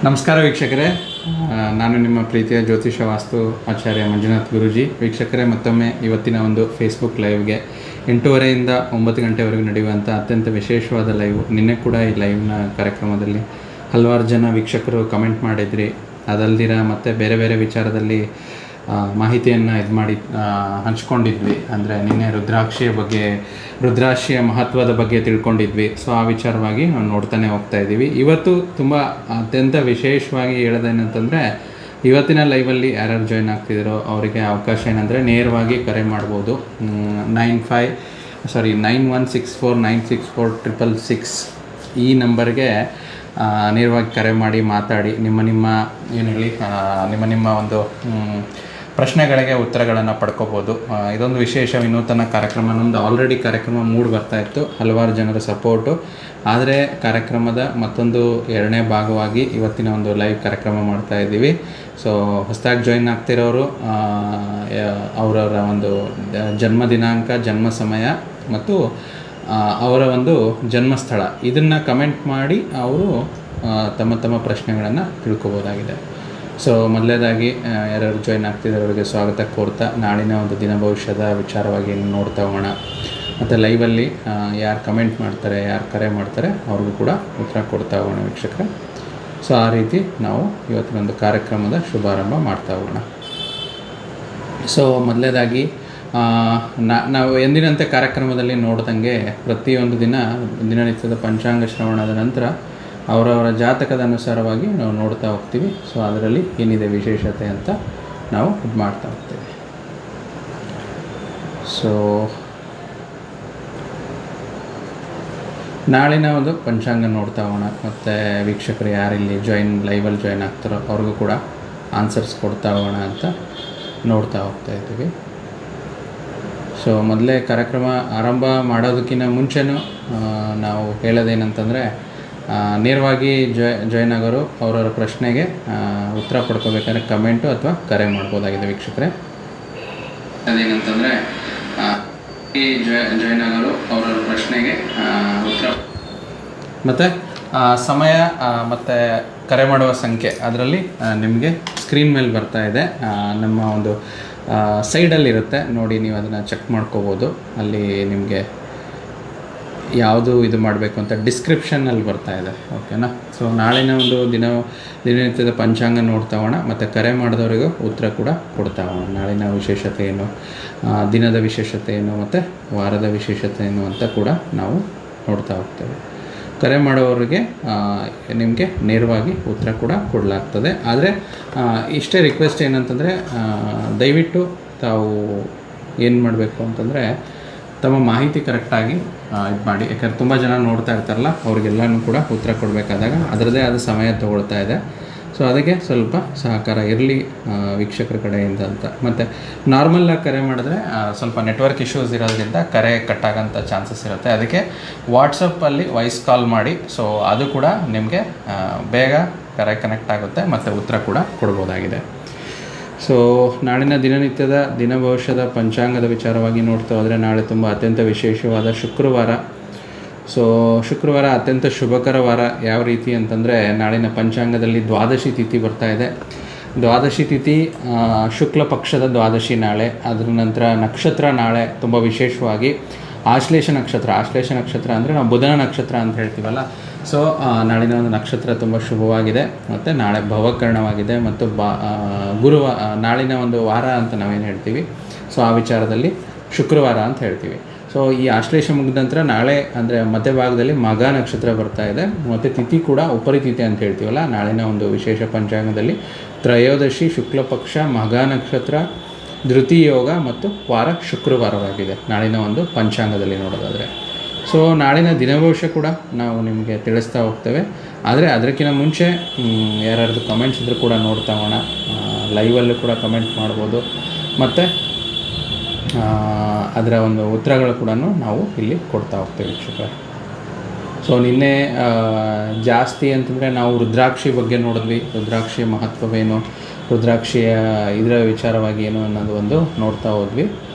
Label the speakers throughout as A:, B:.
A: ನಮಸ್ಕಾರ ವೀಕ್ಷಕರೇ, ನಾನು ನಿಮ್ಮ ಪ್ರೀತಿಯ ಜ್ಯೋತಿಷ ವಾಸ್ತು ಆಚಾರ್ಯ ಮಂಜುನಾಥ್ ಗುರೂಜಿ. ವೀಕ್ಷಕರೇ, ಮತ್ತೊಮ್ಮೆ ಇವತ್ತಿನ ಒಂದು ಫೇಸ್ಬುಕ್ ಲೈವ್ಗೆ 8:30ಯಿಂದ 9 ಗಂಟೆವರೆಗೂ ನಡೆಯುವಂಥ ಅತ್ಯಂತ ವಿಶೇಷವಾದ ಲೈವ್. ನಿನ್ನೆ ಕೂಡ ಈ ಲೈವ್ನ ಕಾರ್ಯಕ್ರಮದಲ್ಲಿ ಹಲವಾರು ಜನ ವೀಕ್ಷಕರು ಕಮೆಂಟ್ ಮಾಡಿದ್ರಿ. ಅದಲ್ದಿರ ಮತ್ತು ಬೇರೆ ಬೇರೆ ವಿಚಾರದಲ್ಲಿ ಮಾಹಿತಿಯನ್ನು ಹಂಚ್ಕೊಂಡಿದ್ವಿ. ಅಂದರೆ ನಿನ್ನೆ ರುದ್ರಾಕ್ಷಿಯ ಮಹತ್ವದ ಬಗ್ಗೆ ತಿಳ್ಕೊಂಡಿದ್ವಿ. ಸೊ ಆ ವಿಚಾರವಾಗಿ ನಾವು ನೋಡ್ತಾನೆ ಹೋಗ್ತಾ ಇದ್ದೀವಿ. ಇವತ್ತು ತುಂಬ ಅತ್ಯಂತ ವಿಶೇಷವಾಗಿ ಹೇಳೋದೇನಂತಂದರೆ, ಇವತ್ತಿನ ಲೈವಲ್ಲಿ ಯಾರ್ಯಾರು ಜಾಯ್ನ್ ಆಗ್ತಿದ್ದಾರೋ ಅವರಿಗೆ ಅವಕಾಶ ಏನಂದರೆ ನೇರವಾಗಿ ಕರೆ ಮಾಡ್ಬೋದು. 916496496466 ಈ ನಂಬರ್ಗೆ ನೇರವಾಗಿ ಕರೆ ಮಾಡಿ ಮಾತಾಡಿ ನಿಮ್ಮ ನಿಮ್ಮ ಒಂದು ಪ್ರಶ್ನೆಗಳಿಗೆ ಉತ್ತರಗಳನ್ನು ಪಡ್ಕೋಬೋದು. ಇದೊಂದು ವಿಶೇಷ ವಿನೂತನ ಕಾರ್ಯಕ್ರಮ. ನಮ್ಮದು ಆಲ್ರೆಡಿ ಕಾರ್ಯಕ್ರಮ ಮೂಡ್ ಬರ್ತಾ ಇತ್ತು, ಹಲವಾರು ಜನರ ಸಪೋರ್ಟು. ಆದರೆ ಕಾರ್ಯಕ್ರಮದ ಮತ್ತೊಂದು 2ನೇ ಭಾಗವಾಗಿ ಇವತ್ತಿನ ಒಂದು ಲೈವ್ ಕಾರ್ಯಕ್ರಮ ಮಾಡ್ತಾ ಇದ್ದೀವಿ. ಸೊ ಹೊಸದಾಗಿ ಜಾಯಿನ್ ಆಗ್ತಿರೋರು ಅವರವರ ಒಂದು ಜನ್ಮ ದಿನಾಂಕ, ಜನ್ಮ ಸಮಯ ಮತ್ತು ಅವರ ಒಂದು ಜನ್ಮಸ್ಥಳ ಇದನ್ನು ಕಮೆಂಟ್ ಮಾಡಿ ಅವರು ತಮ್ಮ ಪ್ರಶ್ನೆಗಳನ್ನು ತಿಳ್ಕೊಬೋದಾಗಿದೆ. ಸೊ ಮೊದಲನೇದಾಗಿ ಯಾರ್ಯಾರು ಜಾಯ್ನ್ ಆಗ್ತಿದ್ದವರಿಗೆ ಸ್ವಾಗತ ಕೋರ್ತಾ ನಾಳಿನ ಒಂದು ದಿನ ಭವಿಷ್ಯದ ವಿಚಾರವಾಗಿ ನೋಡ್ತಾ ಹೋಗೋಣ. ಮತ್ತು ಲೈವಲ್ಲಿ ಯಾರು ಕಮೆಂಟ್ ಮಾಡ್ತಾರೆ, ಯಾರು ಕರೆ ಮಾಡ್ತಾರೆ ಅವ್ರಿಗೂ ಕೂಡ ಉತ್ತರ ಕೊಡ್ತಾ ಹೋಗೋಣ ವೀಕ್ಷಕರೇ. ಸೊ ಆ ರೀತಿ ನಾವು ಇವತ್ತಿನ ಒಂದು ಕಾರ್ಯಕ್ರಮದ ಶುಭಾರಂಭ ಮಾಡ್ತಾ ಹೋಗೋಣ. ಸೊ ಮೊದಲನೇದಾಗಿ ನಾವು ಎಂದಿನಂತೆ ಕಾರ್ಯಕ್ರಮದಲ್ಲಿ ನೋಡ್ದಂಗೆ ಪ್ರತಿಯೊಂದು ದಿನನಿತ್ಯದ ಪಂಚಾಂಗ ಶ್ರವಣದ ನಂತರ ಅವರವರ ಜಾತಕದ ಅನುಸಾರವಾಗಿ ನಾವು ನೋಡ್ತಾ ಹೋಗ್ತೀವಿ. ಸೊ ಅದರಲ್ಲಿ ಏನಿದೆ ವಿಶೇಷತೆ ಅಂತ ನಾವು ಇದು ಮಾಡ್ತಾ ಹೋಗ್ತೀವಿ. ಸೊ ನಾಳಿನ ಒಂದು ಪಂಚಾಂಗ ನೋಡ್ತಾ ಹೋಗೋಣ. ಮತ್ತು ವೀಕ್ಷಕರು ಯಾರಿಲ್ಲಿ ಲೈವಲ್ಲಿ ಜಾಯ್ನ್ ಆಗ್ತಾರೋ ಅವ್ರಿಗೂ ಕೂಡ ಆನ್ಸರ್ಸ್ ಕೊಡ್ತಾ ಹೋಗೋಣ ಅಂತ ನೋಡ್ತಾ ಹೋಗ್ತಾ ಇದ್ದೀವಿ. ಸೊ ಮೊದಲೇ ಕಾರ್ಯಕ್ರಮ ಆರಂಭ ಮಾಡೋದಕ್ಕಿಂತ ಮುಂಚೆನೂ ನಾವು ಹೇಳೋದೇನಂತಂದರೆ, ನೇರವಾಗಿ ಜಾಯ್ನ್ ಆಗೋರು ಅವರವರ ಪ್ರಶ್ನೆಗೆ ಉತ್ತರ ಪಡ್ಕೋಬೇಕಾದ್ರೆ ಕಮೆಂಟು ಅಥವಾ ಕರೆ ಮಾಡ್ಬೋದಾಗಿದೆ ವೀಕ್ಷಕರೇ. ಅದೇನಂತಂದರೆ ಜಾಯ್ನ್ ಆಗೋರು ಅವರವರ ಪ್ರಶ್ನೆಗೆ ಉತ್ತರ ಮತ್ತು ಸಮಯ ಮತ್ತು ಕರೆ ಮಾಡುವ ಸಂಖ್ಯೆ ಅದರಲ್ಲಿ ನಿಮಗೆ ಸ್ಕ್ರೀನ್ ಮೇಲೆ ಬರ್ತಾ ಇದೆ. ನಮ್ಮ ಒಂದು ಸೈಡಲ್ಲಿರುತ್ತೆ ನೋಡಿ, ನೀವು ಅದನ್ನು ಚೆಕ್ ಮಾಡ್ಕೋಬೋದು. ಅಲ್ಲಿ ನಿಮಗೆ ಯಾವುದು ಇದು ಮಾಡಬೇಕು ಅಂತ ಡಿಸ್ಕ್ರಿಪ್ಷನ್ನಲ್ಲಿ ಬರ್ತಾ ಇದೆ, ಓಕೆನಾ. ಸೊ ನಾಳಿನ ಒಂದು ದಿನನಿತ್ಯದ ಪಂಚಾಂಗ ನೋಡ್ತಾ ಹೋಗೋಣ ಮತ್ತು ಕರೆ ಮಾಡಿದವರಿಗೂ ಉತ್ತರ ಕೂಡ ಕೊಡ್ತಾ ಹೋಗೋಣ. ನಾಳಿನ ವಿಶೇಷತೆ ಏನು, ದಿನದ ವಿಶೇಷತೆ ಏನು ಮತ್ತು ವಾರದ ವಿಶೇಷತೆ ಏನು ಅಂತ ಕೂಡ ನಾವು ನೋಡ್ತಾ ಹೋಗ್ತೇವೆ. ಕರೆ ಮಾಡೋರಿಗೆ ನಿಮಗೆ ನೇರವಾಗಿ ಉತ್ತರ ಕೂಡ ಕೊಡಲಾಗ್ತದೆ. ಆದರೆ ಇಷ್ಟೇ ರಿಕ್ವೆಸ್ಟ್ ಏನಂತಂದರೆ, ದಯವಿಟ್ಟು ತಾವು ಏನು ಮಾಡಬೇಕು ಅಂತಂದರೆ ತಮ್ಮ ಮಾಹಿತಿ ಕರೆಕ್ಟಾಗಿ ಇದು ಮಾಡಿ. ಯಾಕಂದರೆ ತುಂಬ ಜನ ನೋಡ್ತಾ ಇರ್ತಾರಲ್ಲ, ಅವ್ರಿಗೆಲ್ಲನೂ ಕೂಡ ಉತ್ತರ ಕೊಡಬೇಕಾದಾಗ ಅದರದ್ದೇ ಆದ ಸಮಯ ತೊಗೊಳ್ತಾ ಇದೆ. ಸೊ ಅದಕ್ಕೆ ಸ್ವಲ್ಪ ಸಹಕಾರ ಇರಲಿ ವೀಕ್ಷಕರ ಕಡೆಯಿಂದ ಅಂತ. ಮತ್ತು ನಾರ್ಮಲಾಗಿ ಕರೆ ಮಾಡಿದ್ರೆ ಸ್ವಲ್ಪ ನೆಟ್ವರ್ಕ್ ಇಶ್ಯೂಸ್ ಇರೋದ್ರಿಂದ ಕರೆ ಕಟ್ಟಾಗೋಂಥ ಚಾನ್ಸಸ್ ಇರುತ್ತೆ. ಅದಕ್ಕೆ ವಾಟ್ಸಪ್ಪಲ್ಲಿ ವಾಯ್ಸ್ ಕಾಲ್ ಮಾಡಿ. ಸೊ ಅದು ಕೂಡ ನಿಮಗೆ ಬೇಗ ಕರೆ ಕನೆಕ್ಟ್ ಆಗುತ್ತೆ ಮತ್ತು ಉತ್ತರ ಕೂಡ ಕೊಡ್ಬೋದಾಗಿದೆ. ಸೊ ನಾಳಿನ ದಿನನಿತ್ಯದ ದಿನ ಭವಿಷ್ಯದ ಪಂಚಾಂಗದ ವಿಚಾರವಾಗಿ ನೋಡ್ತಾ ಹೋದರೆ, ನಾಳೆ ತುಂಬ ಅತ್ಯಂತ ವಿಶೇಷವಾದ ಶುಕ್ರವಾರ. ಸೊ ಶುಕ್ರವಾರ ಅತ್ಯಂತ ಶುಭಕರ ವಾರ. ಯಾವ ರೀತಿ ಅಂತಂದರೆ, ನಾಳಿನ ಪಂಚಾಂಗದಲ್ಲಿ ದ್ವಾದಶಿ ತಿಥಿ ಬರ್ತಾ ಇದೆ. ದ್ವಾದಶಿ ತಿಥಿ ಶುಕ್ಲ ಪಕ್ಷದ ದ್ವಾದಶಿ ನಾಳೆ. ಅದರ ನಂತರ ನಕ್ಷತ್ರ ನಾಳೆ ತುಂಬ ವಿಶೇಷವಾಗಿ ಆಶ್ಲೇಷ ನಕ್ಷತ್ರ ಅಂದರೆ ನಾವು ಬುಧನ ನಕ್ಷತ್ರ ಅಂತ ಹೇಳ್ತೀವಲ್ಲ. ಸೊ ನಾಳಿನ ಒಂದು ನಕ್ಷತ್ರ ತುಂಬ ಶುಭವಾಗಿದೆ ಮತ್ತು ನಾಳೆ ಭವಕರಣವಾಗಿದೆ ಮತ್ತು ನಾಳಿನ ಒಂದು ವಾರ ಅಂತ ನಾವೇನು ಹೇಳ್ತೀವಿ, ಸೊ ಆ ವಿಚಾರದಲ್ಲಿ ಶುಕ್ರವಾರ ಅಂತ ಹೇಳ್ತೀವಿ. ಸೊ ಈ ಆಶ್ಲೇಷ ಮುಗಿದ ನಂತರ ನಾಳೆ ಅಂದರೆ ಮಧ್ಯಭಾಗದಲ್ಲಿ ಮಘ ನಕ್ಷತ್ರ ಬರ್ತಾ ಇದೆ ಮತ್ತು ತಿಥಿ ಕೂಡ ಉಪರಿತಿಥಿ ಅಂತ ಹೇಳ್ತೀವಲ್ಲ. ನಾಳಿನ ಒಂದು ವಿಶೇಷ ಪಂಚಾಂಗದಲ್ಲಿ ತ್ರಯೋದಶಿ ಶುಕ್ಲ ಪಕ್ಷ, ಮಘ ನಕ್ಷತ್ರ, ಧೃತಿ ಯೋಗ ಮತ್ತು ವಾರ ಶುಕ್ರವಾರವಾಗಿದೆ ನಾಳಿನ ಒಂದು ಪಂಚಾಂಗದಲ್ಲಿ ನೋಡೋದಾದರೆ. ಸೊ ನಾಳಿನ ದಿನ ಭವಿಷ್ಯ ಕೂಡ ನಾವು ನಿಮಗೆ ತಿಳಿಸ್ತಾ ಹೋಗ್ತೇವೆ. ಆದರೆ ಅದಕ್ಕಿಂತ ಮುಂಚೆ ಯಾರ್ಯಾರ್ದು ಕಮೆಂಟ್ಸ್ ಇದ್ರೂ ಕೂಡ ನೋಡ್ತಾ ಹೋಗೋಣ. ಲೈವಲ್ಲೂ ಕೂಡ ಕಮೆಂಟ್ ಮಾಡ್ಬೋದು ಮತ್ತು ಅದರ ಒಂದು ಉತ್ತರಗಳು ಕೂಡ ನಾವು ಇಲ್ಲಿ ಕೊಡ್ತಾ ಹೋಗ್ತೇವೆ ವೀಕ್ಷಕರೇ. ಸೊ ನಿನ್ನೆ ಜಾಸ್ತಿ ಅಂತಂದರೆ ನಾವು ರುದ್ರಾಕ್ಷಿ ಬಗ್ಗೆ ನೋಡಿದ್ವಿ. ರುದ್ರಾಕ್ಷಿಯ ಮಹತ್ವವೇನು, ರುದ್ರಾಕ್ಷಿಯ ಇದರ ವಿಚಾರವಾಗಿ ಏನು ಅನ್ನೋದು ಒಂದು ನೋಡ್ತಾ ಹೋದ್ವಿ.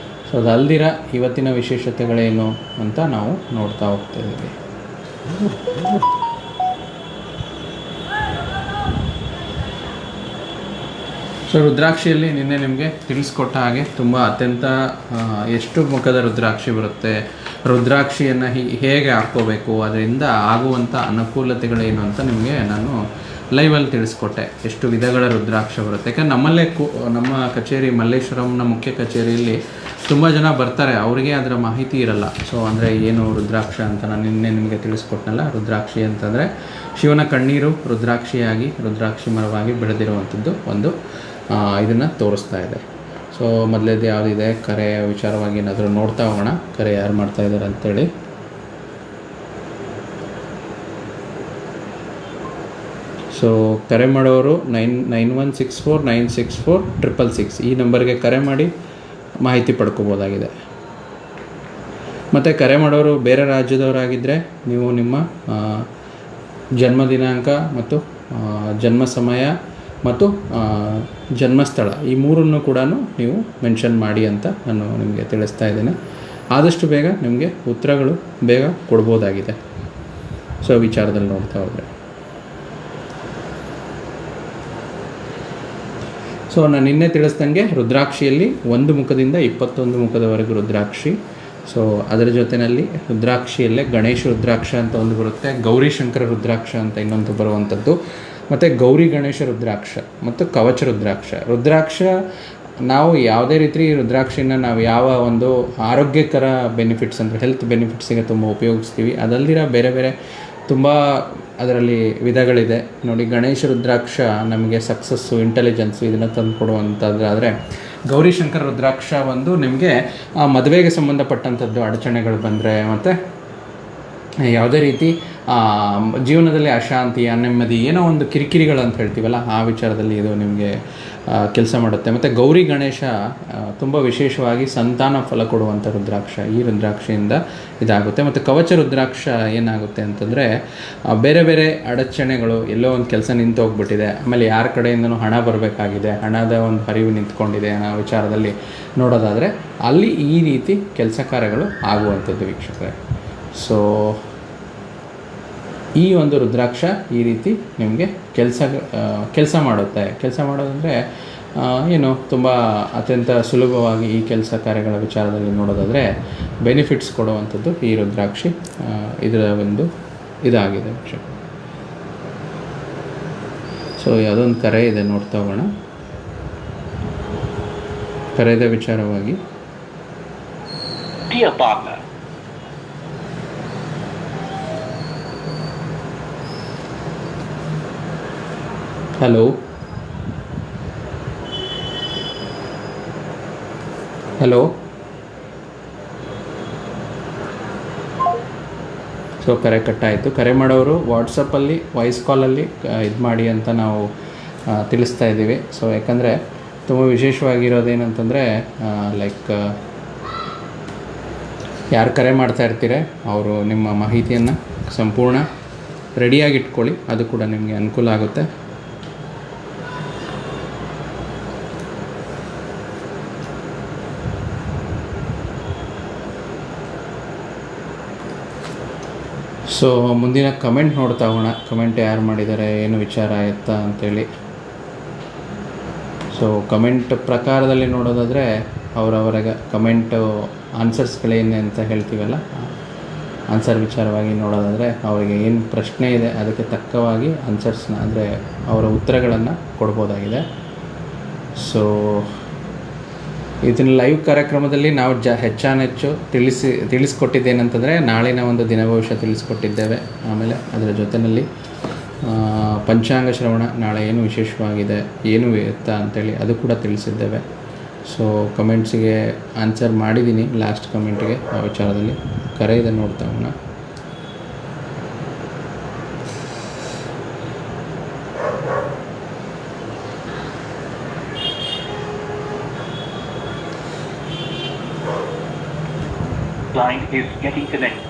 A: ಸೊ ಅದಲ್ದಿರ ಇವತ್ತಿನ ವಿಶೇಷತೆಗಳೇನು ಅಂತ ನಾವು ನೋಡ್ತಾ ಹೋಗ್ತಾ ಇದ್ದೀವಿ. ಸೊ ರುದ್ರಾಕ್ಷಿಯಲ್ಲಿ ನಿನ್ನೆ ನಿಮಗೆ ತಿಳಿಸ್ಕೊಟ್ಟ ಹಾಗೆ ತುಂಬ ಅತ್ಯಂತ ಎಷ್ಟು ಮುಖದ ರುದ್ರಾಕ್ಷಿ ಬರುತ್ತೆ, ರುದ್ರಾಕ್ಷಿಯನ್ನು ಹೇಗೆ ಹಾಕ್ಕೋಬೇಕು, ಅದರಿಂದ ಆಗುವಂಥ ಅನುಕೂಲತೆಗಳೇನು ಅಂತ ನಿಮಗೆ ನಾನು ಲೈವಲ್ಲಿ ತಿಳಿಸ್ಕೊಟ್ಟೆ. ಎಷ್ಟು ವಿಧಗಳ ರುದ್ರಾಕ್ಷ ಬರುತ್ತೆ. ಯಾಕಂದ್ರೆ ನಮ್ಮಲ್ಲೇ ನಮ್ಮ ಕಚೇರಿ ಮಲ್ಲೇಶ್ವರಂನ ಮುಖ್ಯ ಕಚೇರಿಯಲ್ಲಿ ತುಂಬ ಜನ ಬರ್ತಾರೆ, ಅವರಿಗೆ ಅದರ ಮಾಹಿತಿ ಇರಲ್ಲ. ಸೊ ಅಂದರೆ ಏನು ರುದ್ರಾಕ್ಷ ಅಂತ ನಾನು ನಿನ್ನೆ ನಿಮಗೆ ತಿಳಿಸ್ಕೊಟ್ನಲ್ಲ. ರುದ್ರಾಕ್ಷಿ ಅಂತಂದರೆ ಶಿವನ ಕಣ್ಣೀರು ರುದ್ರಾಕ್ಷಿಯಾಗಿ, ರುದ್ರಾಕ್ಷಿ ಮರವಾಗಿ ಬೆಳೆದಿರುವಂಥದ್ದು ಒಂದು ಇದನ್ನು ತೋರಿಸ್ತಾ ಇದೆ. ಸೊ ಮೊದಲೇದು ಯಾವುದಿದೆ, ಕರೆ ವಿಚಾರವಾಗಿ ಏನಾದರೂ ನೋಡ್ತಾ ಹೋಗೋಣ. ಕರೆ ಯಾರು ಮಾಡ್ತಾ ಇದ್ದಾರೆ ಅಂತೇಳಿ. ಸೊ ಕರೆ ಮಾಡೋರು 9164964646 ಈ ನಂಬರ್ಗೆ ಕರೆ ಮಾಡಿ ಮಾಹಿತಿ ಪಡ್ಕೋಬೋದಾಗಿದೆ. ಮತ್ತು ಕರೆ ಮಾಡೋರು ಬೇರೆ ರಾಜ್ಯದವರಾಗಿದ್ದರೆ ನೀವು ನಿಮ್ಮ ಜನ್ಮ ದಿನಾಂಕ ಮತ್ತು ಜನ್ಮ ಸಮಯ ಮತ್ತು ಜನ್ಮಸ್ಥಳ ಈ ಮೂರನ್ನು ಕೂಡ ನೀವು ಮೆನ್ಷನ್ ಮಾಡಿ ಅಂತ ನಾನು ನಿಮಗೆ ತಿಳಿಸ್ತಾ ಇದ್ದೇನೆ. ಆದಷ್ಟು ಬೇಗ ನಿಮಗೆ ಉತ್ತರಗಳು ಬೇಗ ಕೊಡ್ಬೋದಾಗಿದೆ. ಸೊ ವಿಚಾರದಲ್ಲಿ ನೋಡ್ತಾ ಹೋದರೆ, ಸೊ ನಾನು ನಿನ್ನೆ ತಿಳಿಸ್ದಂಗೆ ರುದ್ರಾಕ್ಷಿಯಲ್ಲಿ 1 ಮುಖದಿಂದ 21 ಮುಖದವರೆಗೂ ರುದ್ರಾಕ್ಷಿ. ಸೊ ಅದರ ಜೊತೆಯಲ್ಲಿ ರುದ್ರಾಕ್ಷಿಯಲ್ಲೇ ಗಣೇಶ ರುದ್ರಾಕ್ಷ ಅಂತ ಒಂದು ಬರುತ್ತೆ, ಗೌರಿಶಂಕರ ರುದ್ರಾಕ್ಷ ಅಂತ ಇನ್ನೊಂದು ಬರುವಂಥದ್ದು, ಮತ್ತು ಗೌರಿ ಗಣೇಶ ರುದ್ರಾಕ್ಷ ಮತ್ತು ಕವಚ ರುದ್ರಾಕ್ಷ ನಾವು ಯಾವುದೇ ರೀತಿ ರುದ್ರಾಕ್ಷಿನ ನಾವು ಯಾವ ಒಂದು ಆರೋಗ್ಯಕರ ಬೆನಿಫಿಟ್ಸ್ ಅಂದರೆ ಹೆಲ್ತ್ ಬೆನಿಫಿಟ್ಸಿಗೆ ತುಂಬ ಉಪಯೋಗಿಸ್ತೀವಿ. ಅದಲ್ದಿರ ಬೇರೆ ಬೇರೆ ತುಂಬ ಅದರಲ್ಲಿ ವಿಧಗಳಿದೆ ನೋಡಿ. ಗಣೇಶ ರುದ್ರಾಕ್ಷ ನಮಗೆ ಸಕ್ಸಸ್ಸು, ಇಂಟೆಲಿಜೆನ್ಸು ಇದನ್ನು ತಂದು ಕೊಡುವಂಥದ್ದಾದರೆ, ಗೌರಿಶಂಕರ ರುದ್ರಾಕ್ಷ ಒಂದು ನಿಮಗೆ ಮದುವೆಗೆ ಸಂಬಂಧಪಟ್ಟಂಥದ್ದು ಅಡಚಣೆಗಳು ಬಂದರೆ, ಮತ್ತು ಯಾವುದೇ ರೀತಿ ಜೀವನದಲ್ಲಿ ಅಶಾಂತಿ, ಅನೆಮ್ಮದಿ, ಏನೋ ಒಂದು ಕಿರಿಕಿರಿಗಳು ಅಂತ ಹೇಳ್ತೀವಲ್ಲ ಆ ವಿಚಾರದಲ್ಲಿ ಇದು ನಿಮಗೆ ಕೆಲಸ ಮಾಡುತ್ತೆ. ಮತ್ತು ಗೌರಿ ಗಣೇಶ ತುಂಬ ವಿಶೇಷವಾಗಿ ಸಂತಾನ ಫಲ ಕೊಡುವಂಥ ರುದ್ರಾಕ್ಷ. ಈ ರುದ್ರಾಕ್ಷಿಯಿಂದ ಇದಾಗುತ್ತೆ. ಮತ್ತು ಕವಚ ರುದ್ರಾಕ್ಷ ಏನಾಗುತ್ತೆ ಅಂತಂದರೆ, ಬೇರೆ ಬೇರೆ ಅಡಚಣೆಗಳು, ಎಲ್ಲೋ ಒಂದು ಕೆಲಸ ನಿಂತು ಹೋಗ್ಬಿಟ್ಟಿದೆ, ಆಮೇಲೆ ಯಾರ ಕಡೆಯಿಂದನೂ ಹಣ ಬರಬೇಕಾಗಿದೆ, ಹಣದ ಒಂದು ಹರಿವು ನಿಂತ್ಕೊಂಡಿದೆ ಅನ್ನೋ ವಿಚಾರದಲ್ಲಿ ನೋಡೋದಾದರೆ ಅಲ್ಲಿ ಈ ರೀತಿ ಕೆಲಸ ಕಾರ್ಯಗಳು ಆಗುವಂಥದ್ದು ವೀಕ್ಷಕರೇ. ಸೊ ಈ ಒಂದು ರುದ್ರಾಕ್ಷ ಈ ರೀತಿ ನಿಮಗೆ ಕೆಲಸ ಮಾಡುತ್ತೆ. ಕೆಲಸ ಮಾಡೋದಂದರೆ ಏನು, ತುಂಬ ಅತ್ಯಂತ ಸುಲಭವಾಗಿ ಈ ಕೆಲಸ ಕಾರ್ಯಗಳ ವಿಚಾರದಲ್ಲಿ ನೋಡೋದಾದರೆ ಬೆನಿಫಿಟ್ಸ್ ಕೊಡುವಂಥದ್ದು ಈ ರುದ್ರಾಕ್ಷಿ. ಇದರ ಒಂದು ಇದಾಗಿದೆ ವೀಕ್ಷಕ. ಸೊ ಯಾವುದೊಂದು ಕರೆ ಇದೆ, ನೋಡ್ತಾ ಹೋಗೋಣ. ಕರೆದ ವಿಚಾರವಾಗಿ ಹಲೋ ಹಲೋ ಸೊ ಕರೆ ಕಟ್ಟಾಯಿತು. ಕರೆ ಮಾಡೋರು ವಾಟ್ಸಪ್ಪಲ್ಲಿ ವಾಯ್ಸ್ ಕಾಲಲ್ಲಿ ಇದು ಮಾಡಿ ಅಂತ ನಾವು ತಿಳಿಸ್ತಾ ಇದ್ದೀವಿ. ಸೊ ಯಾಕಂದರೆ ತುಂಬ ವಿಶೇಷವಾಗಿರೋದೇನಂತಂದರೆ, ಲೈಕ್ ಯಾರು ಕರೆ ಮಾಡ್ತಾ ಇರ್ತೀರ ಅವರು ನಿಮ್ಮ ಮಾಹಿತಿಯನ್ನು ಸಂಪೂರ್ಣ ರೆಡಿಯಾಗಿ ಇಟ್ಕೊಳ್ಳಿ, ಅದು ಕೂಡ ನಿಮಗೆ ಅನುಕೂಲ ಆಗುತ್ತೆ. ಸೊ ಮುಂದಿನ ಕಮೆಂಟ್ ನೋಡ್ತಾ ಹೋಗೋಣ. ಕಮೆಂಟ್ ಯಾರು ಮಾಡಿದ್ದಾರೆ, ಏನು ವಿಚಾರ ಎತ್ತಾ ಅಂತೇಳಿ. ಸೊ ಕಮೆಂಟ್ ಪ್ರಕಾರದಲ್ಲಿ ನೋಡೋದಾದರೆ ಅವರವರ ಕಮೆಂಟು ಆನ್ಸರ್ಸ್ಗಳೇನು ಅಂತ ಹೇಳ್ತೀವಲ್ಲ, ಆನ್ಸರ್ ವಿಚಾರವಾಗಿ ನೋಡೋದಾದರೆ ಅವರಿಗೆ ಏನು ಪ್ರಶ್ನೆ ಇದೆ ಅದಕ್ಕೆ ತಕ್ಕವಾಗಿ ಆನ್ಸರ್ಸ್ನ ಅಂದರೆ ಅವರ ಉತ್ತರಗಳನ್ನು ಕೊಡ್ಬೋದಾಗಿದೆ. ಸೊ ಇದನ್ನು ಲೈವ್ ಕಾರ್ಯಕ್ರಮದಲ್ಲಿ ನಾವು ಹೆಚ್ಚಾನೆಚ್ಚು ತಿಳಿಸ್ಕೊಟ್ಟಿದ್ದೇನೆಂತಂದರೆ, ನಾಳಿನ ಒಂದು ದಿನ ಭವಿಷ್ಯ ತಿಳಿಸ್ಕೊಟ್ಟಿದ್ದೇವೆ. ಆಮೇಲೆ ಅದರ ಜೊತೆಯಲ್ಲಿ ಪಂಚಾಂಗ ಶ್ರವಣ ನಾಳೆ ಏನು ವಿಶೇಷವಾಗಿದೆ, ಏನು ಎತ್ತ ಅಂತೇಳಿ ಅದು ಕೂಡ ತಿಳಿಸಿದ್ದೇವೆ. ಸೊ ಕಮೆಂಟ್ಸಿಗೆ ಆನ್ಸರ್ ಮಾಡಿದ್ದೀನಿ, ಲಾಸ್ಟ್ ಕಮೆಂಟ್ಗೆ ಆ ವಿಚಾರದಲ್ಲಿ. ಕರೆ ಇದೆ, ನೋಡ್ತಾ ಹೋಗೋಣ.
B: Line is getting connected.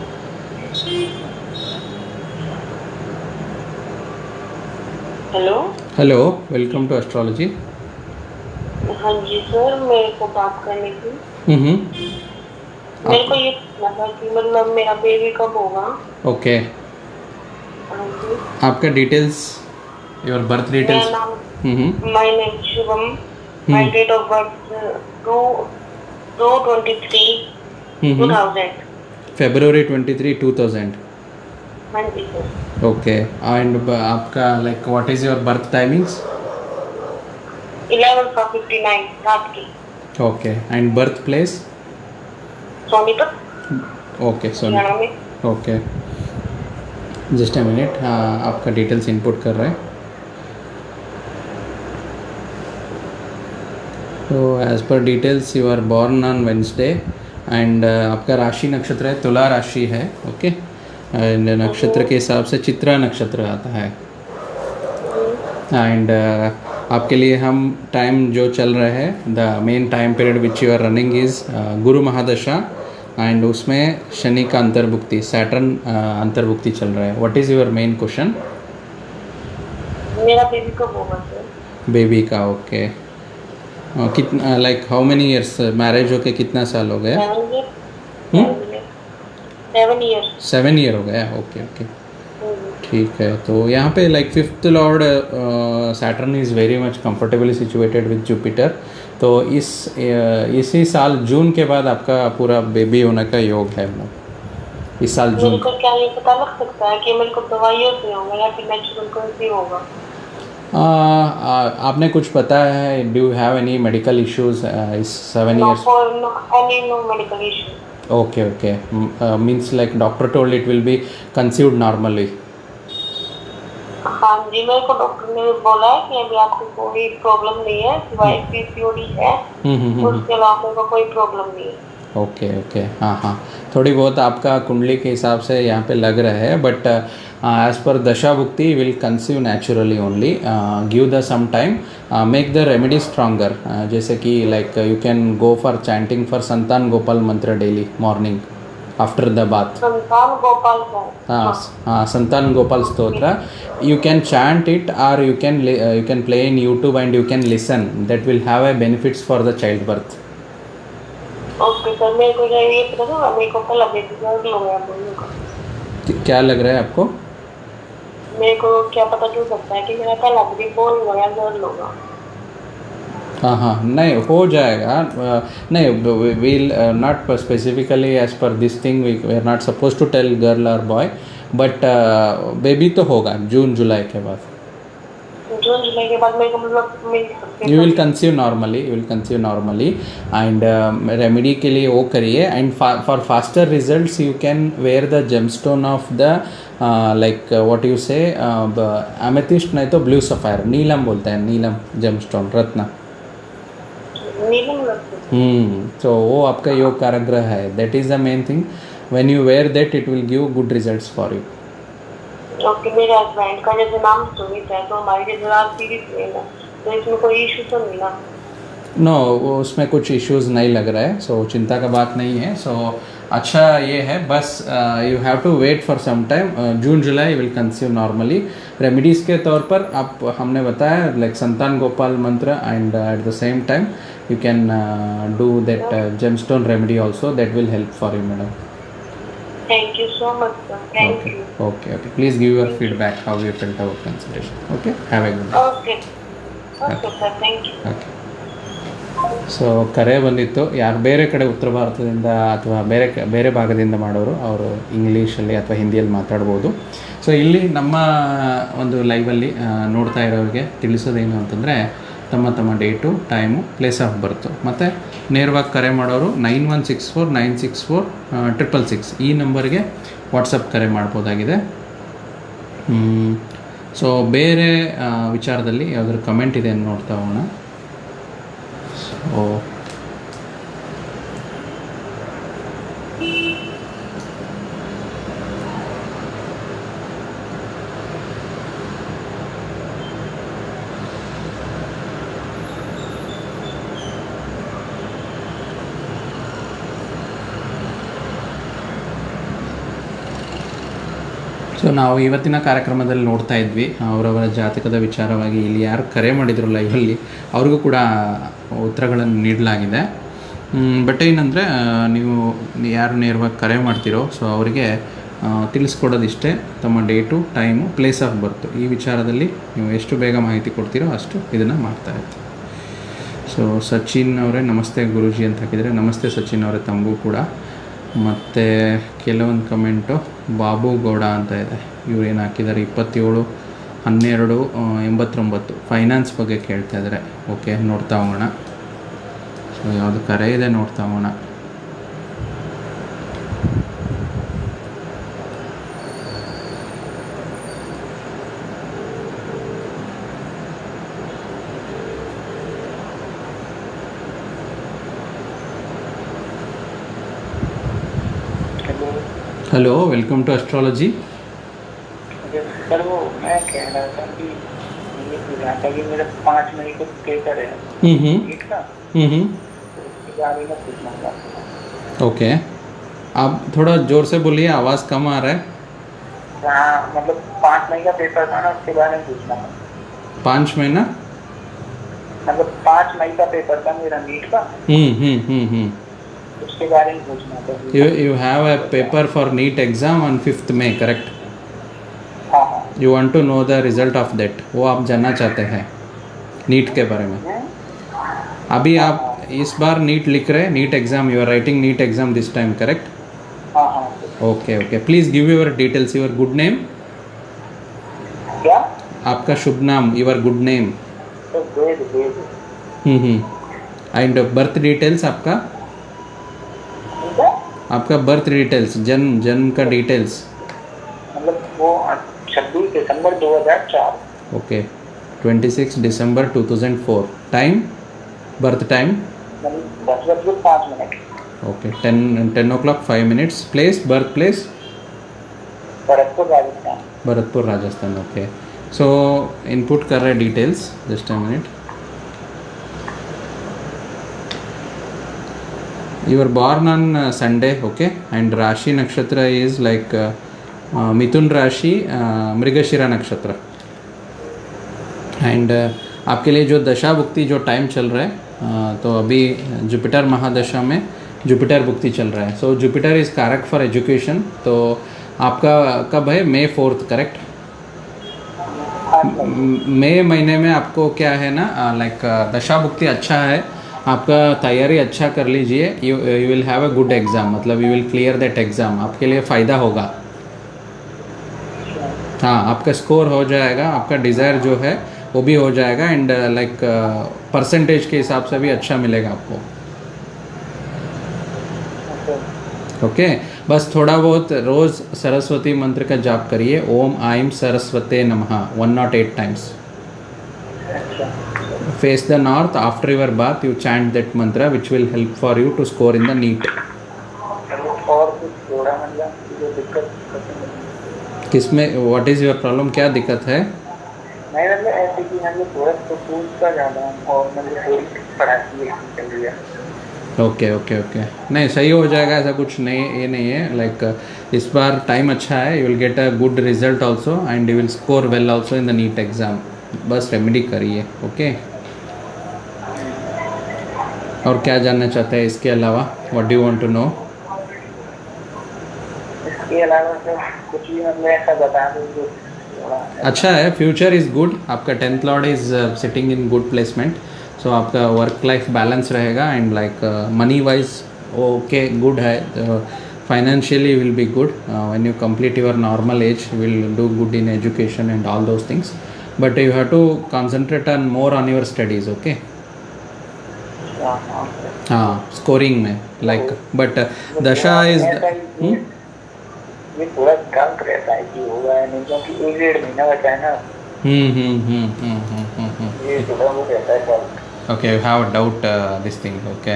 A: Hello, welcome to astrology.
C: हाँ जी सर, मेरे को बात करनी थी. मेरे को ये पूछना था कि मतलब मेरा बेबी कब होगा.
A: ओके.
C: हाँ जी.
A: आपका डिटेल्स, योर बर्थ डिटेल्स.
C: मेरा नाम my name Shubham. My date of birth 2/23 2000.
A: February 23, 2000.
C: हाँ जी सर.
A: ओके. एंड आपका like what is your birth timings?
C: 11:59 रात की.
A: Okay. And birth place?
C: Sonipat.
A: Okay Soni.
C: Haryana में.
A: ओके. Just a minute. आपका डिटेल्स इनपुट कर रहे हैं. तो as per details you are born on Wednesday and आपका राशि नक्षत्र है तुला राशि है. ओके. एंड नक्षत्र के हिसाब से चित्रा नक्षत्र आता है. एंड आपके लिए हम टाइम जो चल रहा है the main time period which you are running is Guru Mahadasha and उसमें शनि का अंतर्भुक्ति सैटर्न अंतर्भुक्ति चल रहा है. What is your main question?
C: मेरा बेबी कब होगा सर?
A: बेबी का. ओके. कितना like how many years marriage होके कितना साल हो गया?
C: 7 years.
A: 7 ईयर हो गया. Okay okay. ठीक है. तो यहाँ पे like fifth Lord Saturn is very much comfortably situated with Jupiter. तो इसी साल जून के बाद आपका पूरा बेबी होने का योग है. इस साल जून.
C: मेरे को क्या ये पता लग सकता है कि मेरे को दवाइयों से होगा या फिर नेचुरल कौन होगा?
A: आपने कुछ पता है? Do you have any medical issues इस 7
C: No,
A: years?
C: no medical issue.
A: Okay, okay. Means like doctor told it will be conceived normally.
C: हाँ जी, मेरे को डॉक्टर ने बोला है कि अभी आपको कोई प्रॉब्लम नहीं है, सिवाय PCOD है. उसके अलावा मेरे को कोई प्रॉब्लम नहीं है.
A: Okay okay. हाँ हाँ. थोड़ी बहुत आपका कुंडली के हिसाब से यहाँ पे लग रहा है बट एज पर dasha bhukti will conceive naturally only. Give the some time. Make the remedy stronger. जैसे कि like you can go for chanting for Santan Gopal mantra daily morning after the bath.
C: Santan Gopal का.
A: हाँ Santan Gopal stotra. You can chant it और you can play in YouTube and you can listen. That will have a benefits for the child birth.
C: Okay sir, मेरे को ये पता था, मेरे को कल अभी दर्द हो गया बोलने का.
A: क्या लग रहा है आपको?
C: मेरे को क्या पता चल सकता है कि मेरा कल अभी बोल हो गया, दर्द होगा.
A: हाँ हाँ. नहीं हो जाएगा. नहीं will not specifically as per this thing we are not suppose to tell girl और बॉय बट बेबी तो होगा जून जुलाई के बाद.
C: जून जुलाई के बाद मेरे को मतलब
A: you will conceive normally and remedy के लिए वो करिए. And for faster results you can wear the gemstone of the like what you say amethyst नहीं तो ब्लू सफायर नीलम बोलते हैं. नीलम जेमस्टोन रत्न. तो वो आपका योग कारक ग्रह है. That is the main thing. When you wear that it will give good results for you.
C: Okay. मेरे हस्बैंड का जैसे नाम सुमित है तो हमारी जरा सीरीज में है, तो इसमें कोई इशू तो नहीं ना?
A: नो उसमें कुछ इश्यूज नहीं लग रहा है. सो चिंता का बात नहीं है. सो अच्छा ये है बस you have to wait for some time. June July will conceive normally. Remedies के तौर पर आप हमने बताया लाइक संतान गोपाल मंत्र and at the same time you can do that gemstone remedy also. That will help for you madam.
C: Thank you so much, sir. Thank you.
A: Okay. Please give your feedback how you felt about consultation. Okay. Have a good day.
C: Okay. Okay, sir. Thank you.
A: Okay. So ಕರೆ ಬಂದಿತ್ತು. ಯಾರು ಬೇರೆ ಕಡೆ ಉತ್ತರ ಭಾರತದಿಂದ ಅಥವಾ ಬೇರೆ ಭಾಗದಿಂದ ಮಾಡೋರು ಅವರು ಇಂಗ್ಲೀಷಲ್ಲಿ ಅಥವಾ ಹಿಂದಿಯಲ್ಲಿ ಮಾತಾಡ್ಬೋದು. ಸೊ ಇಲ್ಲಿ ನಮ್ಮ ಒಂದು ಲೈವಲ್ಲಿ ನೋಡ್ತಾ ಇರೋರಿಗೆ ತಿಳಿಸೋದೇನು ಅಂತಂದರೆ ತಮ್ಮ date time place of birth ಮತ್ತು ನೇರವಾಗಿ ಕರೆ ಮಾಡೋರು 9164964666 ಈ ನಂಬರ್ಗೆ ವಾಟ್ಸಪ್ ಕರೆ ಮಾಡ್ಬೋದಾಗಿದೆ. ಸೊ ಬೇರೆ ವಿಚಾರದಲ್ಲಿ ಯಾವುದಾದ್ರು ಕಮೆಂಟ್ ಇದೆ ಅಂತ ನೋಡ್ತಾ ಹೋಗೋಣ. ಸೊ ನಾವು ಇವತ್ತಿನ ಕಾರ್ಯಕ್ರಮದಲ್ಲಿ ನೋಡ್ತಾ ಇದ್ವಿ ಅವರವರ ಜಾತಕದ ವಿಚಾರವಾಗಿ. ಇಲ್ಲಿ ಯಾರು ಕರೆ ಮಾಡಿದ್ರು ಲೈವಲ್ಲಿ ಅವ್ರಿಗೂ ಕೂಡ ಉತ್ತರಗಳನ್ನು ನೀಡಲಾಗಿದೆ. ಬಟ್ ಏನಂದರೆ ನೀವು ಯಾರು ನೇರವಾಗಿ ಕರೆ ಮಾಡ್ತೀರೋ ಸೊ ಅವರಿಗೆ ತಿಳಿಸ್ಕೊಡೋದಿಷ್ಟೇ, ತಮ್ಮ date time place of birth ಈ ವಿಚಾರದಲ್ಲಿ ನೀವು ಎಷ್ಟು ಬೇಗ ಮಾಹಿತಿ ಕೊಡ್ತೀರೋ ಅಷ್ಟು ಇದನ್ನು ಮಾಡ್ತಾ ಇರ್ತೀವಿ. ಸೊ ಸಚಿನ್ ಅವರೇ ನಮಸ್ತೆ ಗುರೂಜಿ ಅಂತ ಹಾಕಿದರೆ, ನಮಸ್ತೆ ಸಚಿನ್ ಅವರೇ ತಮಗೂ ಕೂಡ. ಮತ್ತು ಕೆಲವೊಂದು ಕಮೆಂಟು ಬಾಬು ಗೌಡ ಅಂತ ಇದೆ, ಇವ್ರು ಏನು ಹಾಕಿದ್ದಾರೆ 27/12/89 ಫೈನಾನ್ಸ್ ಬಗ್ಗೆ ಕೇಳ್ತಾ ಇದ್ದಾರೆ. ಓಕೆ, ನೋಡ್ತಾ ಹೋಗೋಣ. ಸೊ ಯಾವುದು ಕರೆ ಇದೆ ನೋಡ್ತಾ ಹೋಗೋಣ. Hello, welcome to astrology.
B: Sir वो मैं कह रहा था कि ये पूछना था कि मेरा 5 मई को पेपर है नीट का, तो उसके बारे में पूछना था.
A: ओके, आप थोड़ा ज़ोर से बोलिए, आवाज़ कम आ रहा है.
B: हाँ, मतलब 5 मई का पेपर था ना, उसके बारे में पूछना था.
A: 5 महीना
B: मतलब 5 मई का पेपर था मेरा नीट का, उसके बारे में पूछना था.
A: You have a paper for NEET exam on 5th May, correct?
B: हाँ हाँ.
A: You want to know the result of that, वो आप जानना चाहते हैं नीट के बारे में. अभी आप इस बार नीट लिख रहे हैं, NEET exam, you are writing NEET exam this time, correct?
B: हाँ हाँ.
A: Okay okay, please give your details, your good name.
B: क्या?
A: आपका शुभ नाम, योर गुड नेम.
B: तो वेद
A: एंड बर्थ डिटेल्स आपका,
B: ठीक है.
A: आपका बर्थ डिटेल्स, जन्म का डिटेल्स.
B: मतलब वो 26 दिसंबर 2004.
A: ओके, 26 दिसंबर 2004. Time, birth time.
B: मतलब 10:05.
A: Okay, 10 o'clock 5 minutes. Place, birth place
B: Bharatpur Rajasthan.
A: Bharatpur Rajasthan. Okay, सो इनपुट कर रहे details, just a minute. You were born on Sunday, okay, and Rashi Nakshatra is like Mithun Rashi, Mrigashira Nakshatra. And आपके लिए जो दशा भुक्ति जो time चल रहा है, तो अभी जुपिटर महादशा में जुपिटर भुक्ति चल रहा है. सो जुपिटर इज़ कारक फॉर एजुकेशन. तो आपका कब है? May 4th, correct? मई महीने में आपको क्या है ना, लाइक दशा भुक्ति अच्छा है, आपका तैयारी अच्छा कर लीजिए. You will have a good exam, मतलब you will clear that exam, आपके लिए फ़ायदा होगा. हाँ, आपका स्कोर हो जाएगा, आपका डिज़ायर जो है वो भी हो जाएगा, एंड लाइक परसेंटेज के हिसाब से भी अच्छा मिलेगा आपको. ओके, बस थोड़ा बहुत रोज़ सरस्वती मंत्र का जाप करिए. ओम आइम सरस्वते नमः 108 times. Face the north. After your bath, you chant that mantra, which will help for you to score in the NEET.
B: और कुछ थोड़ा मतलब जो दिक्कत
A: किसमें, what is your problem, क्या दिक्कत है?
B: नहीं, मतलब ऐसे कि मतलब थोड़ा तो सूट का ज़्यादा और मतलब थोड़ी पढ़ाई चल रही है.
A: ओके ओके ओके, नहीं सही हो जाएगा, ऐसा कुछ नहीं, ये नहीं है. लाइक इस बार टाइम अच्छा है, you will get a good result also, and you will score well also in the NEET exam. बस रेमेडी करिए. ओके, और क्या जानना चाहते हैं इसके अलावा? What do you want to know?
B: इसके अलावा सर कुछ भी मतलब ऐसा बता दो जो
A: अच्छा है. Future is good. आपका 10th lord is sitting in good placement, so आपका वर्क लाइफ बैलेंस रहेगा, and like money wise okay good है. Financially will be good. When you complete your normal age will do good in education and all those things, but you have to concentrate on more on your studies. Okay, हाँ, scoring में like, but dasha is
B: ये थोड़ा doubt रहता है कि होगा या नहीं, क्योंकि 1-1.5 महीना बचा है ना. ये थोड़ा वो रहता है doubt.
A: Okay, you have doubt this thing. Okay,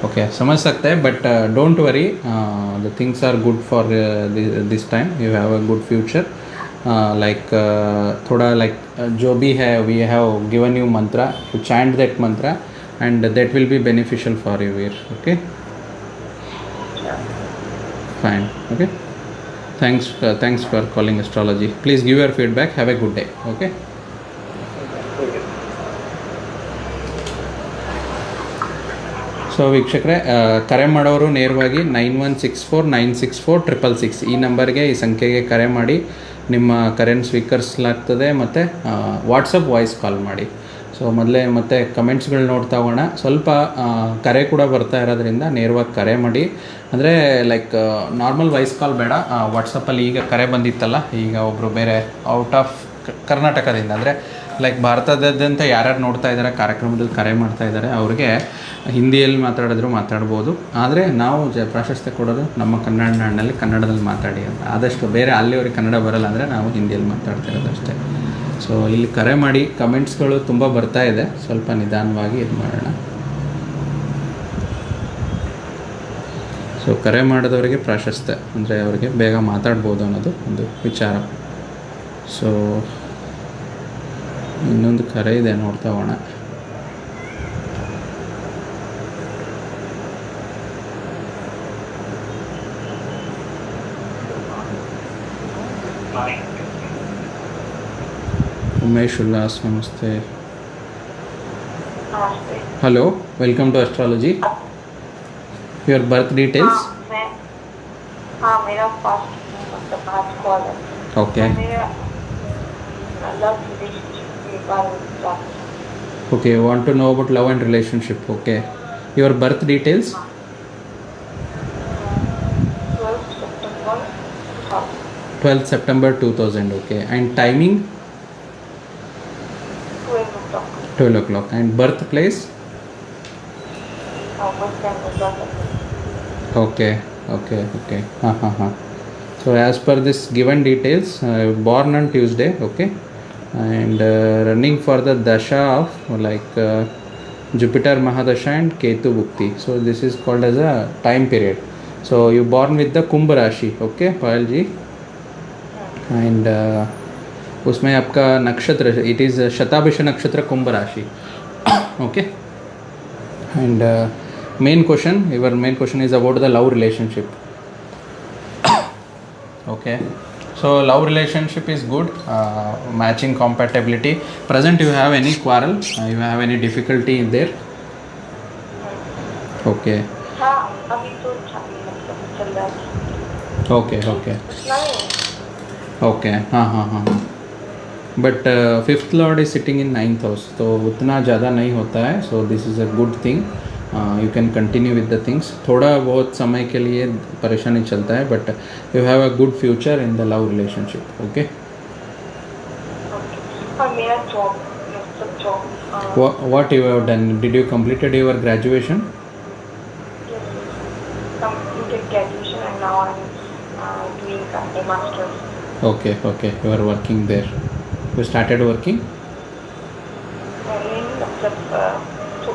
A: okay, समझ सकते हैं, but don't worry, the things are good for this time. You have a good future. Like थोड़ा लाइक जो भी है, we have given you mantra, you chant that mantra, and that will be beneficial for you here. Okay, fine. Okay, thanks for calling astrology. Please give your feedback. Have a good day. Okay. So ವೀಕ್ಷಕರೇ, ಕರೆ ಮಾಡೋರು ನೇರವಾಗಿ 9164964666 ಈ ನಂಬರ್ಗೆ, ಈ ಸಂಖ್ಯೆಗೆ ಕರೆ ಮಾಡಿ ನಿಮ್ಮ ಕರೆಯನ್ನು ಸ್ವೀಕರಿಸಲಾಗ್ತದೆ, ಮತ್ತು ವಾಟ್ಸಪ್ ವಾಯ್ಸ್ ಕಾಲ್ ಮಾಡಿ. ಸೊ ಮೊದಲೇ ಮತ್ತೆ ಕಮೆಂಟ್ಸ್ಗಳು ನೋಡ್ತಾ ಹೋಗೋಣ. ಸ್ವಲ್ಪ ಕರೆ ಕೂಡ ಬರ್ತಾ ಇರೋದ್ರಿಂದ ನೇರವಾಗಿ ಕರೆ ಮಾಡಿ. ಅಂದರೆ ಲೈಕ್ ನಾರ್ಮಲ್ ವಾಯ್ಸ್ ಕಾಲ್ ಬೇಡ. ವಾಟ್ಸಪ್ಪಲ್ಲಿ ಈಗ ಕರೆ ಬಂದಿತ್ತಲ್ಲ, ಈಗ ಒಬ್ಬರು ಬೇರೆ ಔಟ್ ಆಫ್ ಕರ್ನಾಟಕದಿಂದ, ಅಂದರೆ ಲೈಕ್ ಭಾರತದಾದ್ಯಂತ ಯಾರ್ಯಾರು ನೋಡ್ತಾ ಇದ್ದಾರೆ ಕಾರ್ಯಕ್ರಮದಲ್ಲಿ ಕರೆ ಮಾಡ್ತಾ ಇದ್ದಾರೆ, ಅವ್ರಿಗೆ ಹಿಂದಿಯಲ್ಲಿ ಮಾತಾಡಿದ್ರು ಮಾತಾಡ್ಬೋದು. ಆದರೆ ನಾವು ಪ್ರಾಶಸ್ತ್ಯ ಕೊಡೋದು ನಮ್ಮ ಕನ್ನಡ ನಾಡಿನಲ್ಲಿ ಕನ್ನಡದಲ್ಲಿ ಮಾತಾಡಿ ಅಂತ. ಆದಷ್ಟು ಬೇರೆ ಅಲ್ಲಿಯವ್ರಿಗೆ ಕನ್ನಡ ಬರಲ್ಲ ಅಂದರೆ ನಾವು ಹಿಂದಿಯಲ್ಲಿ ಮಾತಾಡ್ತಾ ಇರೋದು ಅಷ್ಟೇ. ಸೊ ಇಲ್ಲಿ ಕರೆ ಮಾಡಿ. ಕಮೆಂಟ್ಸ್ಗಳು ತುಂಬ ಬರ್ತಾ ಇದೆ, ಸ್ವಲ್ಪ ನಿಧಾನವಾಗಿ ಇದು ಮಾಡೋಣ. ಸೊ ಕರೆ ಮಾಡಿದವರಿಗೆ ಪ್ರಾಶಸ್ತ್ಯ, ಅಂದರೆ ಅವರಿಗೆ ಬೇಗ ಮಾತಾಡ್ಬೋದು ಅನ್ನೋದು ಒಂದು ವಿಚಾರ. ಸೊ ಇನ್ನೊಂದು ಕರೆ ಇದೆ, ನೋಡ್ತಾ ಹೋಗೋಣ. ಉಮೇಶ್ ಉಲ್ಲಾಸ್, ನಮಸ್ತೆ. Hello, welcome to astrology. Your birth details?
C: हाँ, मेरा फर्स्ट मतलब आज कॉल है.
A: ओके
C: लव रिलेशनशिप के बारे में जानना.
A: Okay, want to know about love and relationship. Okay, your birth details? 12 September 2000. Okay, and timing? 12 o'clock. And birth place? Okay. हाँ. So as per this given details, born on Tuesday, okay, and running for the dasha of like Jupiter Mahadasha and Ketu Bhukti. So this is called as a time period. So you born with the Kumbh Rashi, okay, Payal ji, and उसमें आपका नक्षत्र it is शताभिष नक्षत्र कुंभ राशि. Okay, and main question, your main question is about the love relationship. Okay, so love relationship is good, matching compatibility. Present you have any quarrel, you have any difficulty in there? Okay.
C: हाँ, अभी तो चल रहा है.
A: Okay. हाँ. But fifth Lord is sitting in 9th house, तो उतना ज़्यादा नहीं होता है. So this is a good thing. You can continue with the things. थोड़ा बहुत समय के लिए परेशानी चलता है, but you have a good future in the love relationship. Okay.
C: और मेरा job.
A: What you have done? Did you completed your graduation?
C: Completed graduation and now I'm doing a master's.
A: Okay. You are working there. You started working?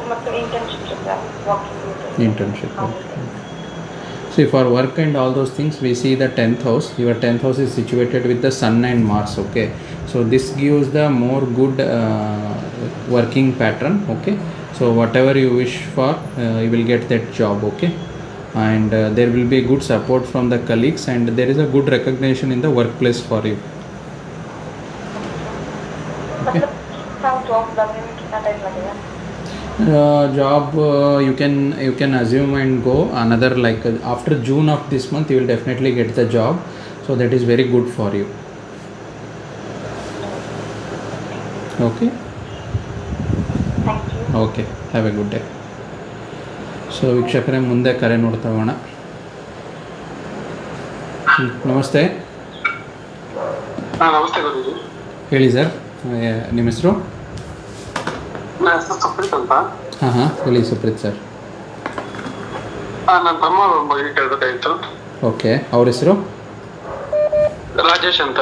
C: मतलब internship चल रहा है, working with
A: Internship. Okay. See, for work and all those things, we see the 10th house. Your 10th house is situated with the Sun and Mars. Okay, so this gives the more good working pattern. Okay, so whatever you wish for, you will get that job. Okay, and there will be good support from the colleagues, and there is a good recognition in the workplace for you. Okay.
C: Job लगने में कितना time लगेगा?
A: Job you can assume and go another, like after June of this month you will definitely get the job, so that is very good for you. Okay.
C: Thank you.
A: Okay, have a good day. So ವೀಕ್ಷಕರೇ, ಮುಂದೆ ಕರೆ ನೋಡ್ತಾ ಹೋಗೋಣ. ನಮಸ್ತೆ.
B: ನಮಸ್ತೆ ಗುರುಜಿ.
A: ಹೇಳಿ sir, ನಿಮ್ಮ ಹೆಸರು?
B: ನನ್ನ ಹೆಸರು ಸುಪ್ರೀತ್ ಅಂತ.
A: ಹಾಂ, ಹೇಳಿ ಸುಪ್ರೀತ್ ಸರ್.
B: ನನ್ನ ತಮ್ಮ ಬಗ್ಗೆ ಕೇಳಬೇಕಾಗಿತ್ತು.
A: ಓಕೆ, ಅವ್ರ ಹೆಸರು?
B: ರಾಜೇಶ್ ಅಂತ.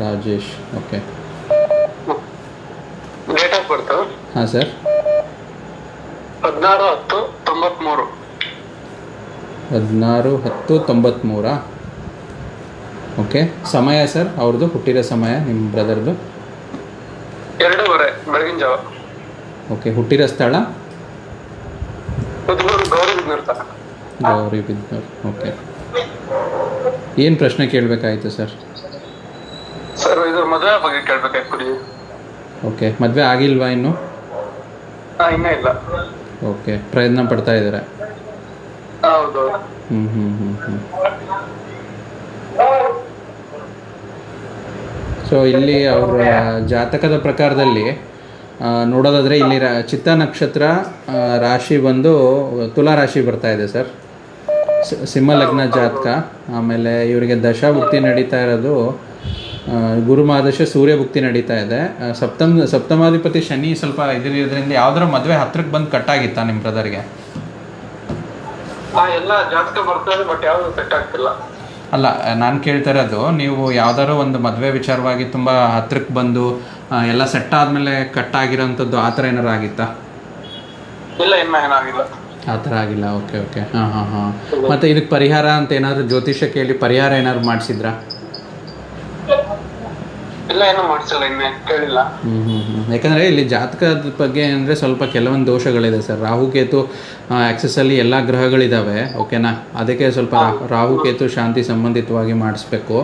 A: Rajesh. Okay.
B: Date of birth?
A: ಹಾಂ ಸರ್.
B: 16/10/93.
A: 16/10/93. ಓಕೆ. ಸಮಯ ಸರ್ ಅವ್ರದ್ದು, ಹುಟ್ಟಿರೋ ಸಮಯ ನಿಮ್ಮ ಬ್ರದರ್ದು?
B: 2:30 ಬೆಳಗಿನ ಜಾವ.
A: ಓಕೆ. ಹುಟ್ಟಿರೋ ಸ್ಥಳ? ಗೌರಿಬಿದನೂರು. ಓಕೆ. ಏನು ಪ್ರಶ್ನೆ ಕೇಳಬೇಕಾಯಿತು ಸರ್?
B: ಸರ್, ಇದು ಮದುವೆ ಬಗ್ಗೆ ಕೇಳಬೇಕಾಯ್ತು.
A: ಓಕೆ. ಮದುವೆ ಆಗಿಲ್ವಾ ಇನ್ನು?
B: ಇನ್ನೂ ಇಲ್ಲ.
A: ಓಕೆ. ಪ್ರಯತ್ನ ಪಡ್ತಾ ಇದ್ದಾರೆ?
B: ಹೌದು.
A: ಸೊ ಇಲ್ಲಿ ಅವರ ಜಾತಕದ ಪ್ರಕಾರದಲ್ಲಿ ನೋಡೋದಾದರೆ ಇಲ್ಲಿ ಚಿತ್ತ ನಕ್ಷತ್ರ ರಾಶಿ ಬಂದು ತುಲಾ ರಾಶಿ ಬರ್ತಾ ಇದೆ ಸರ್. ಸಿಂಹ ಲಗ್ನ ಜಾತಕ. ಆಮೇಲೆ ಇವರಿಗೆ ದಶಾಭುಕ್ತಿ ನಡೀತಾ ಇರೋದು ಗುರು ಮಹಾದಶ ಸೂರ್ಯ ಭುಕ್ತಿ ನಡೀತಾ ಇದೆ. ಸಪ್ತಮಾಧಿಪತಿ ಶನಿ ಸ್ವಲ್ಪ ಇದರಿಂದ ಯಾವ್ದಾರ ಮದುವೆ ಹತ್ರಕ್ಕೆ ಬಂದು ಕಟ್ಟಾಗಿತ್ತಾ ನಿಮ್ಮ ಬ್ರದರ್ಗೆ?
B: ಎಲ್ಲ ಜಾತಕ ಬರ್ತದೆ ಬಟ್ ಯಾವುದು ಸೆಟ್ ಆಗ್ತಿಲ್ಲ.
A: ಅಲ್ಲ, ನಾನು ಕೇಳ್ತಾ ಇರೋದು, ನೀವು ಯಾವ್ದಾದ್ರು ಒಂದು ಮದುವೆ ವಿಚಾರವಾಗಿ ತುಂಬ ಹತ್ರಕ್ಕೆ ಬಂದು ಎಲ್ಲ ಸೆಟ್ ಆದಮೇಲೆ ಕಟ್ಟಾಗಿರೋಂಥದ್ದು ಆ ಥರ ಏನಾರು ಆಗಿತ್ತಾ?
B: ಇಲ್ಲ, ಇನ್ನೂ ಏನಾಗಿಲ್ಲ.
A: ಆ ಥರ ಆಗಿಲ್ಲ. Okay okay. ಹಾಂ. ಮತ್ತು ಇದಕ್ಕೆ ಪರಿಹಾರ ಅಂತ ಏನಾದರೂ ಜ್ಯೋತಿಷ್ಯ ಕೇಳಿ ಪರಿಹಾರ ಏನಾದ್ರು ಮಾಡಿಸಿದ್ರಾ?
B: ಇಲ್ಲ, ಏನೂ ಮಾಡಿಸಿಲ್ಲ, ಇನ್ನೇ ಕೇಳಿಲ್ಲ.
A: ಯಾಕಂದರೆ ಇಲ್ಲಿ ಜಾತಕದ ಬಗ್ಗೆ ಅಂದರೆ ಸ್ವಲ್ಪ ಕೆಲವೊಂದು ದೋಷಗಳಿದೆ ಸರ್. ರಾಹುಕೇತು ಆ್ಯಕ್ಸಸ್ಸಲ್ಲಿ ಎಲ್ಲ ಗ್ರಹಗಳಿದ್ದಾವೆ, ಓಕೆನಾ? ಅದಕ್ಕೆ ಸ್ವಲ್ಪ ರಾಹುಕೇತು ಶಾಂತಿ ಸಂಬಂಧಿತವಾಗಿ ಮಾಡಿಸ್ಬೇಕು.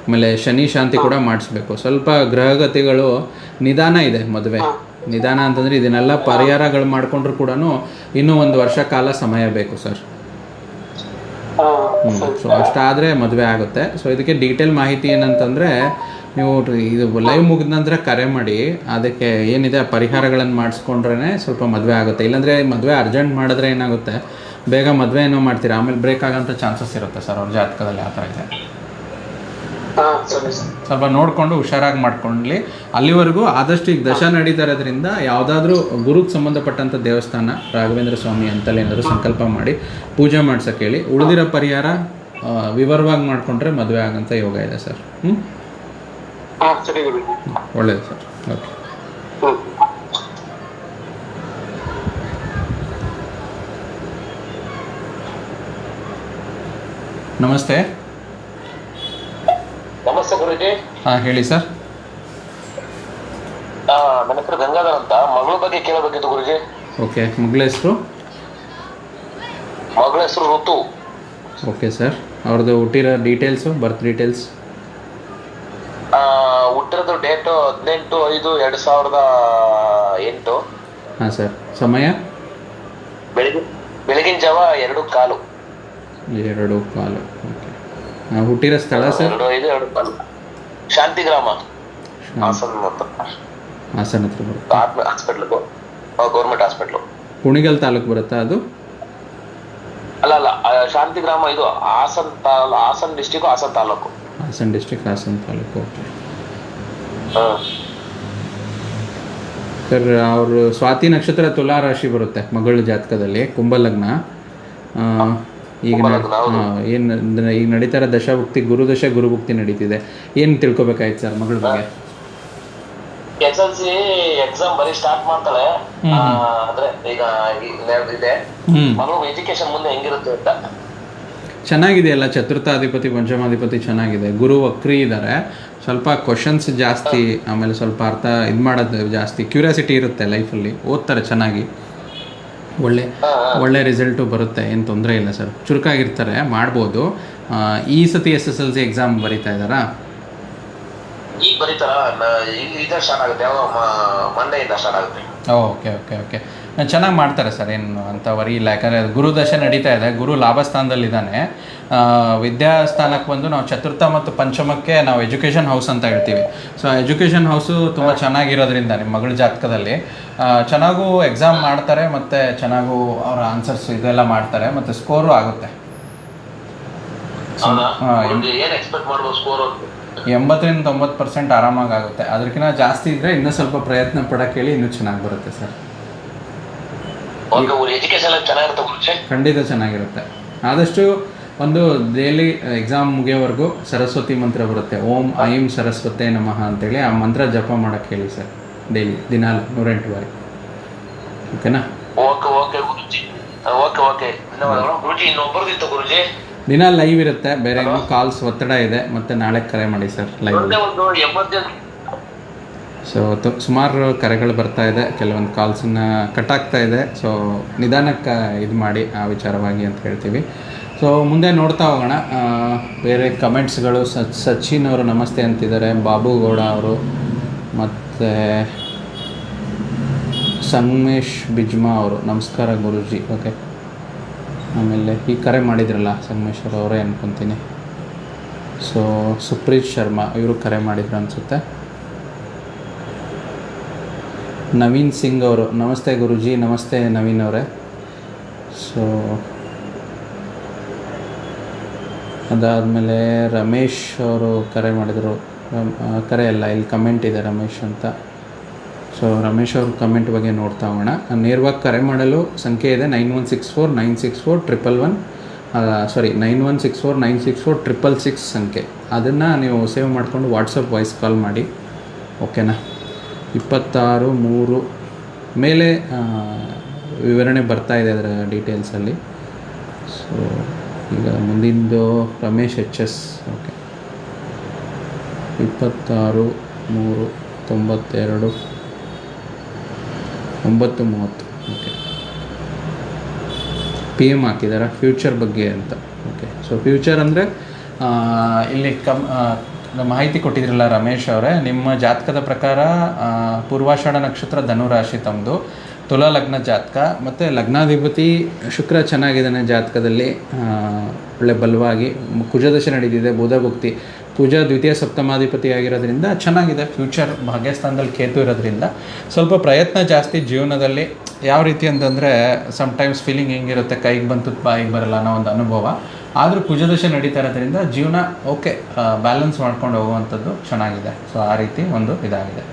A: ಆಮೇಲೆ ಶನಿ ಶಾಂತಿ ಕೂಡ ಮಾಡಿಸ್ಬೇಕು. ಸ್ವಲ್ಪ ಗ್ರಹಗತಿಗಳು ನಿಧಾನ ಇದೆ ಮದುವೆ. ನಿಧಾನ ಅಂತಂದರೆ ಇದನ್ನೆಲ್ಲ ಪರಿಹಾರಗಳು ಮಾಡಿಕೊಂಡ್ರು ಕೂಡ ಇನ್ನೂ 1 ವರ್ಷ ಕಾಲ ಸಮಯ ಬೇಕು ಸರ್. ಸೊ ಅಷ್ಟಾದರೆ ಮದುವೆ ಆಗುತ್ತೆ. ಸೊ ಇದಕ್ಕೆ ಡೀಟೇಲ್ ಮಾಹಿತಿ ಏನಂತಂದರೆ, ನೀವು ಇದು ಲೈವ್ ಮುಗಿದ ನಂತರ ಕರೆ ಮಾಡಿ, ಅದಕ್ಕೆ ಏನಿದೆ ಆ ಪರಿಹಾರಗಳನ್ನು ಮಾಡಿಸ್ಕೊಂಡ್ರೆ ಸ್ವಲ್ಪ ಮದುವೆ ಆಗುತ್ತೆ. ಇಲ್ಲಾಂದರೆ ಮದುವೆ ಅರ್ಜೆಂಟ್ ಮಾಡಿದ್ರೆ ಏನಾಗುತ್ತೆ, ಬೇಗ ಮದುವೆ ಏನೋ ಮಾಡ್ತೀರಾ, ಆಮೇಲೆ ಬ್ರೇಕ್ ಆಗೋಂಥ ಚಾನ್ಸಸ್ ಇರುತ್ತೆ ಸರ್ ಅವ್ರ ಜಾತಕದಲ್ಲಿ. ಆ ಥರ ಇದೆ. ಸ್ವಲ್ಪ ನೋಡಿಕೊಂಡು ಹುಷಾರಾಗಿ ಮಾಡ್ಕೊಳ್ಳಿ. ಅಲ್ಲಿವರೆಗೂ ಆದಷ್ಟು ಈಗ ದಶ ನಡೀತಾ ಇರೋದ್ರಿಂದ ಯಾವುದಾದ್ರೂ ಗುರುಗೆ ಸಂಬಂಧಪಟ್ಟಂಥ ದೇವಸ್ಥಾನ, ರಾಘವೇಂದ್ರ ಸ್ವಾಮಿ ಅಂತಲೇ ಏನಾದರೂ ಸಂಕಲ್ಪ ಮಾಡಿ ಪೂಜೆ ಮಾಡ್ಸೋಕ್ಕೆ ಹೇಳಿ. ಉಳಿದಿರೋ ಪರಿಹಾರ ವಿವರವಾಗಿ ಮಾಡಿಕೊಂಡ್ರೆ ಮದುವೆ ಆಗೋಂಥ ಯೋಗ ಇದೆ ಸರ್. ಒಳ್ಳೆಯದು ಸರ್. ಓಕೆ. ನಮಸ್ತೆ.
D: ನಮಸ್ತೆ ಗುರುಜಿ.
A: ಹಾಂ, ಹೇಳಿ ಸರ್.
D: ನನ್ನ ಹೆಸರು ಗಂಗಾಧರ್ ಅಂತ. ಮಗಳ ಬಗ್ಗೆ ಕೇಳಬೇಕಿತ್ತು ಗುರುಜಿ.
A: ಓಕೆ. ಮಗಳ ಹೆಸರು?
D: ಮಗಳ ಹೆಸರು ಋತು.
A: Okay sir. ಅವ್ರದ್ದು ಹುಟ್ಟಿರೋ ಡೀಟೇಲ್ಸು, ಬರ್ತ್ ಡೀಟೇಲ್ಸ್?
D: ಹುಟ್ಟಿರೋದು ಡೇಟು 18/5/2008.
A: ಹಾಂ ಸರ್. ಸಮಯ?
D: ಬೆಳಗಿನ ಜಾವ 2:15.
A: 2:15. ಓಕೆ. ಹುಟ್ಟಿರೋ ಸ್ಥಳ ಸರ್?
D: 2:05 ಶಾಂತಿಗ್ರಾಮ, ಹಾಸನ ಹತ್ರ.
A: ಹಾಸನ ಹತ್ರ ಬರುತ್ತೆ.
D: Hospital, government hospital.
A: Kunigal taluk ಬರುತ್ತಾ ಅದು?
D: ಅಲ್ಲ, ಶಾಂತಿಗ್ರಾಮ ಇದು Hassan district, Hassan taluk.
A: Hassan district, Hassan taluk. Okay sir. ಅವರು ಸ್ವಾತಿ ನಕ್ಷತ್ರ ತುಲಾ ರಾಶಿ ಬರುತ್ತೆ ಮಗಳ ಜಾತಕದಲ್ಲಿ, ಕುಂಭಲಗ್ನ. ಈಗ ಈಗ ನಡೀತಾ ಇರೋ ದಶಾಭುಕ್ತಿ ಗುರುದಶ ಗುರುಭುಕ್ತಿ ನಡೀತಿದೆ. ಏನು ತಿಳ್ಕೊಬೇಕಾಯ್ತು ಸರ್ ಮಗಳ ಬಗ್ಗೆ?
D: SLC ಎಕ್ಸಾಮ್ ಬರೀ ಸ್ಟಾರ್ಟ್ ಮಾಡ್ತಾಳೆ. ಅಂದ್ರೆ ಈಗ ಇದೆ ಮಗಳು ಎಜುಕೇಶನ್ ಮುಂದೆ ಹೆಂಗಿರುತ್ತೆ ಅಂತ.
A: ಚೆನ್ನಾಗಿದೆಯಲ್ಲ, ಚತುರ್ಥಾಧಿಪತಿ ಪಂಚಮಾಧಿಪತಿ ಚೆನ್ನಾಗಿದೆ. ಗುರು ವಕ್ರಿ ಇದ್ದಾರೆ. ಸ್ವಲ್ಪ ಕ್ವಶನ್ಸ್ ಜಾಸ್ತಿ, ಆಮೇಲೆ ಸ್ವಲ್ಪ ಅರ್ಥ ಇದು ಮಾಡೋದು ಜಾಸ್ತಿ. ಕ್ಯೂರಿಯಾಸಿಟಿ ಇರುತ್ತೆ ಲೈಫಲ್ಲಿ. ಓದ್ತಾರೆ ಚೆನ್ನಾಗಿ, ಒಳ್ಳೆ ರಿಸಲ್ಟು ಬರುತ್ತೆ. ಏನು ತೊಂದರೆ ಇಲ್ಲ ಸರ್. ಚುರುಕಾಗಿರ್ತಾರೆ, ಮಾಡ್ಬೋದು. ಈ ಸತಿ SSLC ಎಕ್ಸಾಮ್ ಬರೀತಾ ಇದ್ದಾರಾ?
D: ಈಗ ಬರೀತಾರ? ಈಗ ಸ್ಟಾರ್ಟ್ ಆಗುತ್ತೆ, ಯಾವ ಮಂಡೆಯಿಂದ ಸ್ಟಾರ್ಟ್ ಆಗುತ್ತೆ.
A: ಓಕೆ. ಚೆನ್ನಾಗಿ ಮಾಡ್ತಾರೆ ಸರ್, ಏನು ಅಂತ ವರಿ ಇಲ್ಲ. ಯಾಕಂದರೆ ಗುರುದಶ ನಡೀತಾ ಇದೆ. ಗುರು ಲಾಭಸ್ಥಾನದಲ್ಲಿದ್ದಾನೆ. ವಿದ್ಯಾಸ್ಥಾನಕ್ಕೆ ಬಂದು ನಾವು ಚತುರ್ಥ ಮತ್ತು ಪಂಚಮಕ್ಕೆ ನಾವು ಎಜುಕೇಷನ್ ಹೌಸ್ ಅಂತ ಹೇಳ್ತೀವಿ. ಸೊ ಎಜುಕೇಷನ್ ಹೌಸು ತುಂಬ ಚೆನ್ನಾಗಿರೋದ್ರಿಂದ ನಿಮ್ಮ ಮಗಳ ಜಾತಕದಲ್ಲಿ ಚೆನ್ನಾಗೂ ಎಕ್ಸಾಮ್ ಮಾಡ್ತಾರೆ, ಮತ್ತು ಚೆನ್ನಾಗೂ ಅವರ ಆನ್ಸರ್ಸ್ ಇದೆಲ್ಲ ಮಾಡ್ತಾರೆ, ಮತ್ತು ಸ್ಕೋರು ಆಗುತ್ತೆ. 80-90% ಆರಾಮಾಗಿ ಆಗುತ್ತೆ. ಅದಕ್ಕಿಂತ ಜಾಸ್ತಿ ಇದ್ದರೆ ಇನ್ನೂ ಸ್ವಲ್ಪ ಪ್ರಯತ್ನ ಪಡೋಕ್ಕೆ ಹೇಳಿ, ಇನ್ನೂ ಚೆನ್ನಾಗಿ ಬರುತ್ತೆ ಸರ್. ಖಂಡಿತ ಚೆನ್ನಾಗಿರುತ್ತೆ. ಆದಷ್ಟು ಒಂದು ಡೈಲಿ ಎಕ್ಸಾಮ್ ಮುಗಿಯೋವರೆಗೂ ಸರಸ್ವತಿ ಮಂತ್ರ ಬರುತ್ತೆ, ಓಂ ಐಂ ಸರಸ್ವತೇ ನಮಃ ಅಂತೇಳಿ. ಆ ಮಂತ್ರ ಜಪ ಮಾಡೋಕ್ಕೆ ಹೇಳಿ ಸರ್, ಡೈಲಿ, ದಿನಾಲು 108 ಬಾರಿ. ಓಕೆನಾ? ದಿನ ಲೈವ್ ಇರುತ್ತೆ, ಬೇರೆ ಏನೋ ಕಾಲ್ಸ್ ಒತ್ತಡ ಇದೆ. ಮತ್ತು ನಾಳೆ ಕರೆ ಮಾಡಿ ಸರ್ ಲೈವ್. ಸೊ ಸುಮಾರು ಕರೆಗಳು ಬರ್ತಾ ಇದೆ, ಕೆಲವೊಂದು ಕಾಲ್ಸನ್ನು ಕಟ್ಟಾಗ್ತಾ ಇದೆ. ಸೊ ನಿಧಾನಕ್ಕೆ ಇದು ಮಾಡಿ ಆ ವಿಚಾರವಾಗಿ ಅಂತ ಹೇಳ್ತೀವಿ. ಸೊ ಮುಂದೆ ನೋಡ್ತಾ ಹೋಗೋಣ. ಬೇರೆ ಕಮೆಂಟ್ಸ್ಗಳು ಸಚಿನ್ ಅವರು ನಮಸ್ತೆ ಅಂತಿದ್ದಾರೆ. ಬಾಬು ಗೌಡ ಅವರು, ಮತ್ತು ಸಂಗಮೇಶ್ ಬಿಜ್ಮಾ ಅವರು ನಮಸ್ಕಾರ ಗುರುಜಿ. ಓಕೆ. ಆಮೇಲೆ ಈ ಕರೆ ಮಾಡಿದ್ರಲ್ಲ ಸಂಗಮೇಶ್ವರ ಅವರೇ ಅನ್ಕೊತೀನಿ. ಸೊ ಸುಪ್ರೀತ್ ಶರ್ಮಾ ಇವರು ಕರೆ ಮಾಡಿದ್ರು ಅನಿಸುತ್ತೆ. ನವೀನ್ ಸಿಂಗ್ ಅವರು, ನಮಸ್ತೆ ಗುರುಜಿ. ನಮಸ್ತೆ ನವೀನ್ ಅವರೇ. ಸೊ ಅದಾದಮೇಲೆ ರಮೇಶ್ ಅವರು ಕರೆ ಮಾಡಿದರು. ಕರೆ ಅಲ್ಲ, ಇಲ್ಲಿ ಕಮೆಂಟ್ ಇದೆ ರಮೇಶ್ ಅಂತ. ಸೊ ರಮೇಶ್ ಅವ್ರ ಕಮೆಂಟ್ ಬಗ್ಗೆ ನೋಡ್ತಾ ಹೋಗೋಣ. ನೇರವಾಗಿ ಕರೆ ಮಾಡಲು ಸಂಖ್ಯೆ ಇದೆ 9164964111. 9164964666 ಸಂಖ್ಯೆ. ಅದನ್ನು ನೀವು ಸೇವ್ ಮಾಡಿಕೊಂಡು ವಾಟ್ಸಪ್ ವಾಯ್ಸ್ ಕಾಲ್ ಮಾಡಿ, ಓಕೆನಾ? 26/3 ಮೇಲೆ ವಿವರಣೆ ಬರ್ತಾ ಇದೆ ಅದರ ಡೀಟೇಲ್ಸಲ್ಲಿ. ಸೊ ಈಗ ಮುಂದಿಂದು Ramesh HS. Okay, 26/3/92 okay. PM ಹಾಕಿದ್ದಾರೆ ಫ್ಯೂಚರ್ ಬಗ್ಗೆ ಅಂತ. ಓಕೆ, ಸೊ ಫ್ಯೂಚರ್ ಅಂದರೆ ಇಲ್ಲಿ ಮಾಹಿತಿ ಕೊಟ್ಟಿದ್ರಲ್ಲ ರಮೇಶ್ ಅವರೇ, ನಿಮ್ಮ ಜಾತಕದ ಪ್ರಕಾರ ಪೂರ್ವಾಷಾಢ ನಕ್ಷತ್ರ ಧನುರಾಶಿ ತಮ್ಮದು, ತುಲಾ ಲಗ್ನ ಜಾತಕ, ಮತ್ತು ಲಗ್ನಾಧಿಪತಿ ಶುಕ್ರ ಚೆನ್ನಾಗಿದ್ದಾನೆ ಜಾತಕದಲ್ಲಿ, ಒಳ್ಳೆ ಬಲವಾಗಿ. ಕುಜದಶೆ ನಡೀತಿದೆ, ಬುಧ ಭುಕ್ತಿ, ಕುಜ ದ್ವಿತೀಯ ಸಪ್ತಮಾಧಿಪತಿ ಆಗಿರೋದ್ರಿಂದ ಚೆನ್ನಾಗಿದೆ. ಫ್ಯೂಚರ್ ಭಾಗ್ಯಸ್ಥಾನದಲ್ಲಿ ಕೇತು ಇರೋದ್ರಿಂದ ಸ್ವಲ್ಪ ಪ್ರಯತ್ನ ಜಾಸ್ತಿ ಜೀವನದಲ್ಲಿ. ಯಾವ ರೀತಿ ಅಂತಂದರೆ ಸಮ್ಟೈಮ್ಸ್ ಫೀಲಿಂಗ್ ಹೆಂಗಿರುತ್ತೆ, ಕೈಗೆ ಬಂತು ಬಾಯಿಗೆ ಬರಲ್ಲ ಅನ್ನೋ ಒಂದು ಅನುಭವ. ಆದರೂ ಕುಜದಶೆ ನಡೀತಾ ಇರೋದ್ರಿಂದ ಜೀವನ ಓಕೆ ಬ್ಯಾಲೆನ್ಸ್ ಮಾಡ್ಕೊಂಡು ಹೋಗುವಂಥದ್ದು ಚೆನ್ನಾಗಿದೆ. ಸೊ ಆ ರೀತಿ ಒಂದು ಇದಾಗಿದೆ.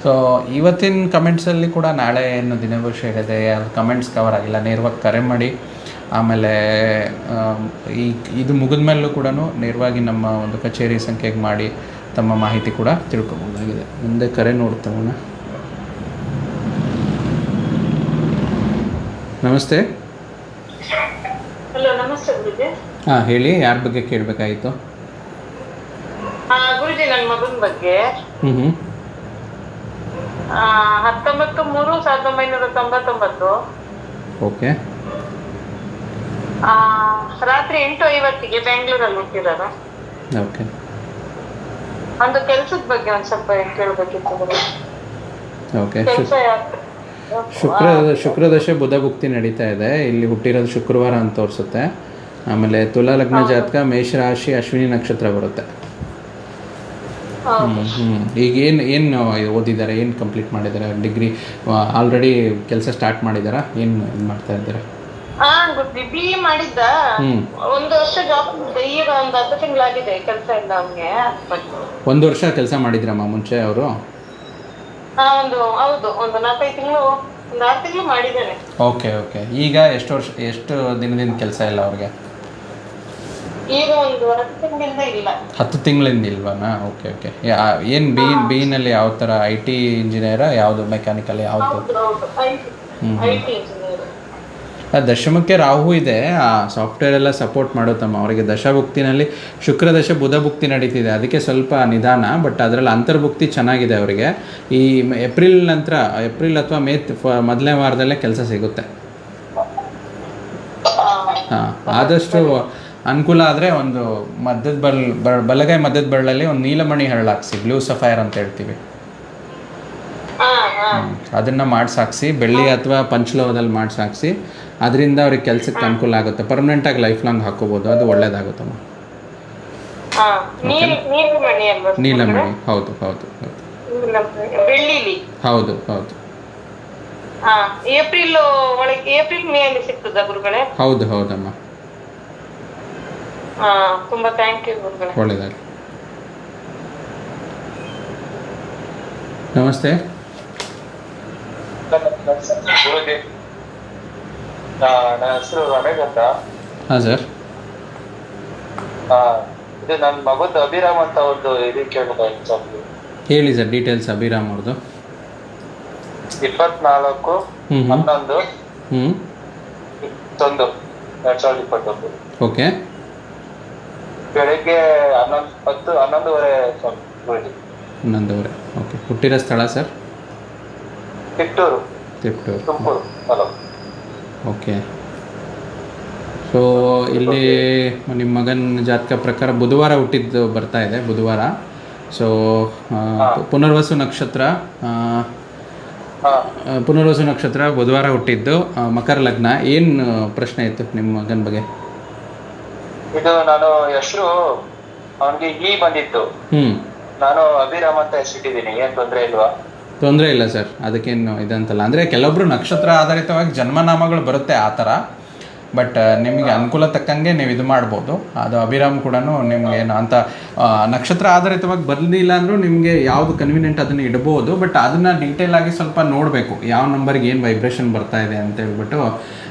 A: ಸೊ ಇವತ್ತಿನ ಕಮೆಂಟ್ಸಲ್ಲಿ ಕೂಡ ನಾಳೆ ಏನು ದಿನಭವಿಷ್ಯ ಇದೆ, ಕಮೆಂಟ್ಸ್ ಕವರ್ ಆಗಿಲ್ಲ, ನೇರವಾಗಿ ಕರೆ ಮಾಡಿ. ಆಮೇಲೆ ಇದು ಮುಗಿದ ಮೇಲೂ ಕೂಡ ನೇರವಾಗಿ ನಮ್ಮ ಒಂದು ಕಚೇರಿ ಸಂಖ್ಯೆಗೆ ಮಾಡಿ ತಮ್ಮ ಮಾಹಿತಿ ಕೂಡ ತಿಳ್ಕೊಬೋದಾಗಿದೆ. ಮುಂದೆ ಕರೆ ನೋಡ್ತವಣ. ನಮಸ್ತೆ.
C: ಹಲೋ, ನಮಸ್ತೆ ಗುರುಜಿ.
A: ಹಾಂ ಹೇಳಿ, ಯಾರ ಬಗ್ಗೆ ಕೇಳಬೇಕಾಯಿತು?
C: ಗುರುಜಿ, ನನ್ನ ಮಗನ ಬಗ್ಗೆ. 19/3/1999.
A: ಓಕೆ.
C: ರಾತ್ರಿ 8:50ಗೆ ಬೆಂಗಳೂರಲ್ಲಿ ಹುಟ್ಟಿರೋದು.
A: ಓಕೆ.
C: ಒಂದು ಕೆಲಸದ ಬಗ್ಗೆ ಒಂದು ಸ್ವಲ್ಪ ಕೇಳಬೇಕಿತ್ತು.
A: ಓಕೆ. ಶುಕ್ರದಶೆ ಬುಧ ಭುಕ್ತಿ ನಡೀತಾ ಇದೆ. ಇಲ್ಲಿ ಹುಟ್ಟಿರೋದು ಶುಕ್ರವಾರ ಅಂತ ತೋರಿಸುತ್ತೆ. ಆಮೇಲೆ ತುಲಾ ಲಗ್ನ ಜಾತಕ, ಮೇಷರಾಶಿ, ಅಶ್ವಿನಿ ನಕ್ಷತ್ರ ಬರುತ್ತೆ. ಈಗ ಏನು ಓದಿದ್ದಾರೆ, ಏನು ಕಂಪ್ಲೀಟ್ ಮಾಡಿದ್ದಾರೆ? ಡಿಗ್ರಿ ಆಲ್ರೆಡಿ ಕೆಲಸ ಸ್ಟಾರ್ಟ್ ಮಾಡಿದಾರಾ? ಏನು ಇದು ಮಾಡ್ತಾ ಇದ್ದಾರೆ?
C: BE ಮಾಡಿದ್ದ. 1 ವರ್ಷ ಜಾಬ್, ಈಗ ಒಂದು 10 ತಿಂಗಳಾಗಿದೆ ಕೆಲಸ ಇಲ್ಲ ಅವ್ನಿಗೆ.
A: 1 ವರ್ಷ ಕೆಲಸ ಮಾಡಿದ್ರಮ್ಮ ಮುಂಚೆ ಅವರು?
C: ಹೌದು, ಒಂದು 4-5 ತಿಂಗಳು, ಒಂದು 6 ತಿಂಗಳು ಮಾಡಿದ್ದೇನೆ.
A: ಓಕೆ. ಈಗ ಎಷ್ಟು ದಿನದಿಂದ ಕೆಲಸ ಇಲ್ಲ ಅವ್ರಿಗೆ?
C: ಈಗ ಒಂದು 10 ತಿಂಗಳಿಂದ ಇಲ್ಲ.
A: 10 ತಿಂಗಳಿಂದ ಇಲ್ವಾನಾ? ಓಕೆ. ಏನು ಬಿನಲ್ಲಿ ಯಾವ ಥರ IT ಇಂಜಿನಿಯರಾ, ಯಾವುದು ಮೆಕ್ಯಾನಿಕಲ್, ಯಾವುದು?
C: IT engineer.
A: ದಶಮಕ್ಕೆ ರಾಹು ಇದೆ, ಆ ಸಾಫ್ಟ್ವೇರ್ ಎಲ್ಲ ಸಪೋರ್ಟ್ ಮಾಡುತ್ತಮ್ಮ ಅವರಿಗೆ. ದಶಭುಕ್ತಿನಲ್ಲಿ ಶುಕ್ರದಶೆ ಬುಧ ಭುಕ್ತಿ ನಡೀತಿದೆ, ಅದಕ್ಕೆ ಸ್ವಲ್ಪ ನಿಧಾನ. ಬಟ್ ಅದರಲ್ಲಿ ಅಂತರ್ಭುಕ್ತಿ ಚೆನ್ನಾಗಿದೆ ಅವರಿಗೆ. ಈ ಏಪ್ರಿಲ್ ನಂತರ, ಏಪ್ರಿಲ್ ಅಥವಾ ಮೇ ಮೊದಲನೇ ವಾರದಲ್ಲೇ ಕೆಲಸ ಸಿಗುತ್ತೆ. ಹಾಂ, ಆದಷ್ಟು ಅನುಕೂಲ ಆದರೆ ಒಂದು ಬಲಗೈ ಮಧ್ಯದ ಬೆರಳಲ್ಲಿ ಒಂದು ನೀಲಮಣಿ ಹರಳಾಕ್ಸಿ, ಬ್ಲೂ ಸಫೈರ್ ಅಂತ ಹೇಳ್ತೀವಿ, ಅದನ್ನು ಮಾಡಿಸಾಕ್ಸಿ. ಬೆಳ್ಳಿ ಅಥವಾ ಪಂಚಲೋಹದಲ್ಲಿ ಮಾಡಿಸಾಕ್ಸಿ. ಅದರಿಂದ ಅವ್ರಿಗೆ ಕೆಲಸಕ್ಕೆ ಅನುಕೂಲ ಆಗುತ್ತೆ. ಪರ್ಮನೆಂಟಾಗಿ ಲೈಫ್ ಲಾಂಗ್ ಹಾಕೋಬೋದು, ಅದು ಒಳ್ಳೇದಾಗುತ್ತಮ್ಮ. ನೀಲಮಣಿ, ಹೌದು.
C: ಏಪ್ರಿಲ್ ಮೇ ಅಲ್ಲಿ ಸಿಗ್ತದ ಗುರುಗಳೇ?
A: ಹೌದಮ್ಮ.
C: ತುಂಬಾ ಥ್ಯಾಂಕ್ ಯು ಗುರುಗಳೇ.
A: ಒಳ್ಳೇದಾಗಲಿ. ನಮಸ್ತೆ.
D: ಗುರುಜಿ, ನನ್ನ ಹೆಸರು ರಮೇಶ್ ಅಂತ.
A: ಹಾಂ ಸರ್.
D: ಇದು ನನ್ನ ಮಗದ್ದು ಅಭಿರಾಮ್ ಅಂತ ಒಂದು ಇದು ಕೇಳಬೇಕಾಗಿತ್ತು ಸರ್.
A: ಹೇಳಿ ಸರ್ ಡೀಟೇಲ್ಸ್. ಅಭಿರಾಮ್ ಅವ್ರದ್ದು
D: 24/11/2021.
A: ಓಕೆ.
D: ಬೆಳಿಗ್ಗೆ 11:10-11:30 ಗುರುಜಿ.
A: 11:30. ಓಕೆ. ಹುಟ್ಟಿರೋ ಸ್ಥಳ sir?
D: Tiptur,
A: Tumakuru.
D: Hello.
A: Okay. So ಇಲ್ಲಿ ನಿಮ್ಮ ಮಗನ ಜಾತಕ ಪ್ರಕಾರ ಬುಧವಾರ ಹುಟ್ಟಿದ್ದು ಬರ್ತಾ ಇದೆ, ಬುಧವಾರ. ಸೊ ಪುನರ್ವಸು ನಕ್ಷತ್ರ ಬುಧವಾರ ಹುಟ್ಟಿದ್ದು, ಮಕರ ಲಗ್ನ. ಏನು ಪ್ರಶ್ನೆ ಇತ್ತು ನಿಮ್ಮ ಮಗನ ಬಗ್ಗೆ?
D: ಇದು ನಾನು ಹೆಸರು ಅವನಿಗೆ ಬಂದಿತ್ತು. ನಾನು ಅಭಿರಾಮ್ ಅಂತ ಹೆಸರಿಟ್ಟಿದ್ದೀನಿ. ಏನ್ ತೊಂದರೆ ಇಲ್ವಾ?
A: ತೊಂದರೆ ಇಲ್ಲ ಸರ್, ಅದಕ್ಕೇನು ಇದಂತಲ್ಲ. ಅಂದರೆ ಕೆಲವೊಬ್ಬರು ನಕ್ಷತ್ರ ಆಧಾರಿತವಾಗಿ ಜನ್ಮನಾಮಗಳು ಬರುತ್ತೆ ಆ ಥರ, ಬಟ್ ನಿಮಗೆ ಅನುಕೂಲ ತಕ್ಕಂಗೆ ನೀವು ಇದು ಮಾಡ್ಬೋದು. ಅದು ಅಭಿರಾಮ್ ಕೂಡ ನಿಮ್ಗೆ ಏನು ಅಂತ ನಕ್ಷತ್ರ ಆಧಾರಿತವಾಗಿ ಬರಲಿಲ್ಲ ಅಂದರೂ ನಿಮಗೆ ಯಾವುದು ಕನ್ವೀನಿಯೆಂಟ್ ಅದನ್ನು ಇಡ್ಬೋದು. ಬಟ್ ಅದನ್ನು ಡೀಟೇಲ್ ಆಗಿ ಸ್ವಲ್ಪ ನೋಡಬೇಕು, ಯಾವ ನಂಬರ್ಗೆ ಏನು ವೈಬ್ರೇಷನ್ ಬರ್ತಾ ಇದೆ ಅಂತ ಹೇಳ್ಬಿಟ್ಟು.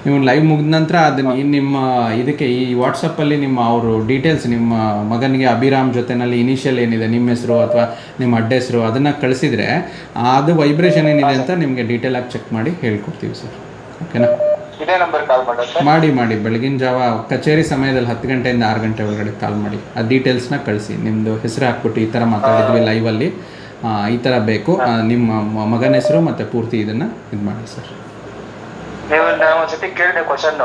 A: ನೀವು ಲೈವ್ ಮುಗಿದ ನಂತರ ಅದನ್ನು ನಿಮ್ಮ ಇದಕ್ಕೆ ಈ ವಾಟ್ಸಪ್ಪಲ್ಲಿ ನಿಮ್ಮ ಅವರು ಡೀಟೇಲ್ಸ್, ನಿಮ್ಮ ಮಗನಿಗೆ ಅಭಿರಾಮ್ ಜೊತೆನಲ್ಲಿ ಇನಿಷಿಯಲ್ ಏನಿದೆ, ನಿಮ್ಮ ಹೆಸರು ಅಥವಾ ನಿಮ್ಮ ಅಡ್ಡ ಹೆಸರು, ಅದನ್ನು ಕಳಿಸಿದರೆ ಅದು ವೈಬ್ರೇಷನ್ ಏನಿದೆ ಅಂತ ನಿಮಗೆ ಡೀಟೇಲಾಗಿ ಚೆಕ್ ಮಾಡಿ ಹೇಳ್ಕೊಡ್ತೀವಿ ಸರ್. ಓಕೆನಾ?
B: ಇದೇ ನಂಬರ್ ಕಾಲ್ ಮಾಡೋದು?
A: ಮಾಡಿ ಬೆಳಗಿನ ಜಾವ ಕಚೇರಿ ಸಮಯದಲ್ಲಿ 10 ಗಂಟೆಯಿಂದ 6 ಗಂಟೆ ಒಳಗಡೆ ಕಾಲ್ ಮಾಡಿ. ಆ ಡೀಟೇಲ್ಸ್ನ ಕಳಿಸಿ, ನಿಮ್ಮದು ಹೆಸರು ಹಾಕ್ಬಿಟ್ಟು ಈ ಥರ ಮಾತಾಡಿದ್ವಿ ಲೈವಲ್ಲಿ, ಈ ಥರ ಬೇಕು, ನಿಮ್ಮ ಮಗನ ಹೆಸರು ಮತ್ತು ಪೂರ್ತಿ ಇದನ್ನು ಇದು ಮಾಡಿ ಸರ್.
B: ನೀವು ನಾನು ಒಂದ್ಸತಿ ಕೇಳಿದೆ ಕ್ವಶನ್,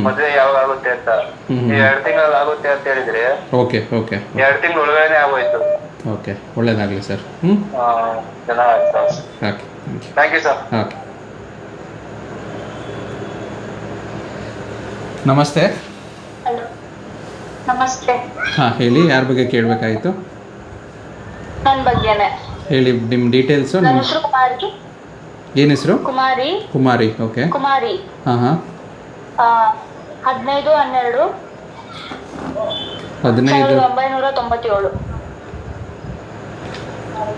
B: ಮದುವೆ ಯಾವಾಗ ಆಗುತ್ತೆ ಅಂತ. 2 ತಿಂಗಳಲ್ಲಿ ಆಗುತ್ತೆ ಅಂತ ಹೇಳಿದ್ರೆ
A: ಓಕೆ
B: 2 ತಿಂಗಳ ಒಳಗಡೆ ಆಗೋಯ್ತು.
A: ಓಕೆ, ಒಳ್ಳೇದಾಗಲಿ ಸರ್.
B: ಚೆನ್ನಾಗಿತ್ತು.
A: Okay,
B: thank you sir.
A: Okay, ನಮಸ್ತೆ.
C: ಹಲೋ, ನಮಸ್ತೆ.
A: ಹಾಂ ಹೇಳಿ, ಯಾರ ಬಗ್ಗೆ ಕೇಳಬೇಕಾಯಿತು?
C: ನನ್ನ ಬಗ್ಗೆನೇ
A: ಹೇಳಿ, ನಿಮ್ಮ ಡೀಟೇಲ್ಸು.
C: ನನ್ನ ಹೆಸರು ಕುಮಾರಿ.
A: ಏನು ಹೆಸರು? ಕುಮಾರಿ. ಓಕೆ.
C: ಕುಮಾರಿ.
A: ಹಾಂ
C: 15/12/1997.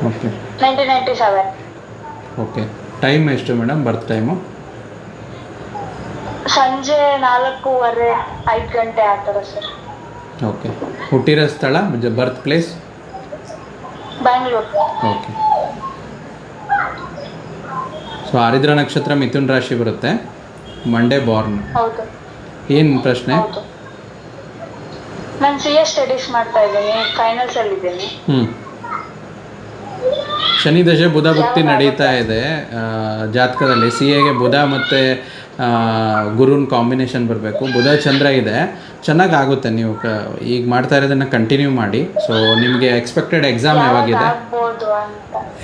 A: ಓಕೆ
C: 1997.
A: ಓಕೆ. ಟೈಮ್ ಎಷ್ಟು ಮೇಡಮ್, ಬರ್ತ್ ಟೈಮು?
C: ಸಂಜೆ 4:15 5 ಗಂಟೆ ಆ ಥರ ಸರ್.
A: ಓಕೆ. ಹುಟ್ಟಿರೋ ಸ್ಥಳ, birth place?
C: Bangalore.
A: Okay. So Ardra ನಕ್ಷತ್ರ, ಮಿಥುನ್ ರಾಶಿ ಬರುತ್ತೆ, ಮಂಡೇ ಬಾರ್ನ್.
C: ಹೌದು.
A: ಏನು ಪ್ರಶ್ನೆ?
C: ಹೌದು, ನಾನು CA ಸ್ಟಡೀಸ್ ಮಾಡ್ತಾ ಇದ್ದೀನಿ, ಫೈನಲ್ಸ್ ಅಲ್ಲಿ ಇದ್ದೀನಿ.
A: ಶನಿ ದಶೆ ಬುಧ ಭುಕ್ತಿ ನಡೀತಾ ಇದೆ ಜಾತಕದಲ್ಲಿ. CAಗೆ ಬುಧ ಮತ್ತು ಗುರುನ್ ಕಾಂಬಿನೇಷನ್ ಬರಬೇಕು. ಬುಧ ಚಂದ್ರ ಇದೆ, ಚೆನ್ನಾಗಿ ಆಗುತ್ತೆ. ನೀವು ಈಗ ಮಾಡ್ತಾ ಇರೋದನ್ನು ಕಂಟಿನ್ಯೂ ಮಾಡಿ. ಸೊ ನಿಮಗೆ ಎಕ್ಸ್ಪೆಕ್ಟೆಡ್ ಎಕ್ಸಾಮ್ ಯಾವಾಗಿದೆ?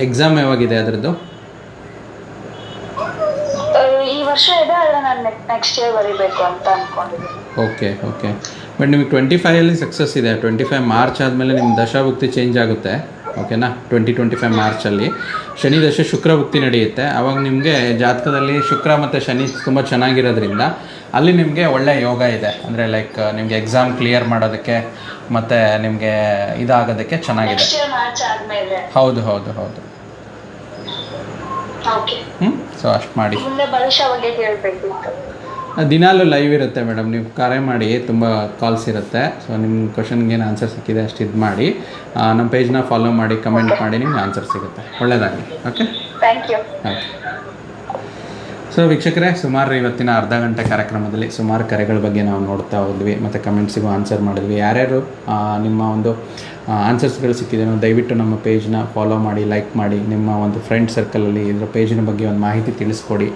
A: ಎಕ್ಸಾಮ್ ಯಾವಾಗಿದೆ ಅದರದ್ದು?
C: ಈ ವರ್ಷ ಇದೆ, ಆದರೆ ನಾನು ನೆಕ್ಸ್ಟ್ ಇಯರ್ ಬರೀಬೇಕು ಅಂತ ಅಂದ್ಕೊಂಡಿದ್ದೀನಿ.
A: ಓಕೆ. ಬಟ್ ನಿಮಗೆ 25ಅಲ್ಲಿ ಸಕ್ಸಸ್ ಇದೆ. 25 ಮಾರ್ಚ್ ಆದಮೇಲೆ ನಿಮ್ಮ ದಶಾಭುಕ್ತಿ ಚೇಂಜ್ ಆಗುತ್ತೆ. ಓಕೆನಾ? 2025 ಮಾರ್ಚಲ್ಲಿ ಶನಿ ದಶೆ ಶುಕ್ರ ಭುಕ್ತಿ ನಡೆಯುತ್ತೆ. ಆವಾಗ ನಿಮಗೆ ಜಾತಕದಲ್ಲಿ ಶುಕ್ರ ಮತ್ತು ಶನಿ ತುಂಬ ಚೆನ್ನಾಗಿರೋದ್ರಿಂದ ಅಲ್ಲಿ ನಿಮಗೆ ಒಳ್ಳೆಯ ಯೋಗ ಇದೆ. ಅಂದರೆ ಲೈಕ್ ನಿಮಗೆ ಎಕ್ಸಾಮ್ ಕ್ಲಿಯರ್ ಮಾಡೋದಕ್ಕೆ ಮತ್ತು ನಿಮಗೆ ಇದಾಗೋದಕ್ಕೆ ಚೆನ್ನಾಗಿದೆ. ಹೌದು. ಸೊ ಅಷ್ಟು ಮಾಡಿ. ದಿನಾಲೂ ಲೈವ್ ಇರುತ್ತೆ ಮೇಡಮ್, ನೀವು ಕರೆ ಮಾಡಿ, ತುಂಬ ಕಾಲ್ಸ್ ಇರುತ್ತೆ. ಸೊ ನಿಮ್ಮ ಕ್ವಶನ್ಗೆ ಏನು ಆನ್ಸರ್ ಸಿಕ್ಕಿದೆ ಅಷ್ಟು ಇದು ಮಾಡಿ, ನಮ್ಮ ಪೇಜ್ನ ಫಾಲೋ ಮಾಡಿ, ಕಮೆಂಟ್ ಮಾಡಿ, ನಿಮ್ಗೆ ಆನ್ಸರ್ ಸಿಗುತ್ತೆ. ಒಳ್ಳೆಯದಾಗಲಿ. Okay,
C: thank you.
A: Okay. So ವೀಕ್ಷಕರೇ, ಸುಮಾರು ಇವತ್ತಿನ ಅರ್ಧ ಗಂಟೆ ಕಾರ್ಯಕ್ರಮದಲ್ಲಿ ಸುಮಾರು ಕರೆಗಳ ಬಗ್ಗೆ ನಾವು ನೋಡ್ತಾ ಹೋದ್ವಿ ಮತ್ತು ಕಮೆಂಟ್ಸಿಗೂ ಆನ್ಸರ್ ಮಾಡಿದ್ವಿ. ಯಾರ್ಯಾರು ನಿಮ್ಮ ಒಂದು ಆನ್ಸರ್ಸ್ಗಳು ಸಿಕ್ಕಿದೆಯೋ ದಯವಿಟ್ಟು ನಮ್ಮ ಪೇಜ್ನ ಫಾಲೋ ಮಾಡಿ, ಲೈಕ್ ಮಾಡಿ, ನಿಮ್ಮ ಒಂದು ಫ್ರೆಂಡ್ ಸರ್ಕಲಲ್ಲಿ ಇದರ ಪೇಜಿನ ಬಗ್ಗೆ ಒಂದು ಮಾಹಿತಿ ತಿಳಿಸ್ಕೊಡಿ.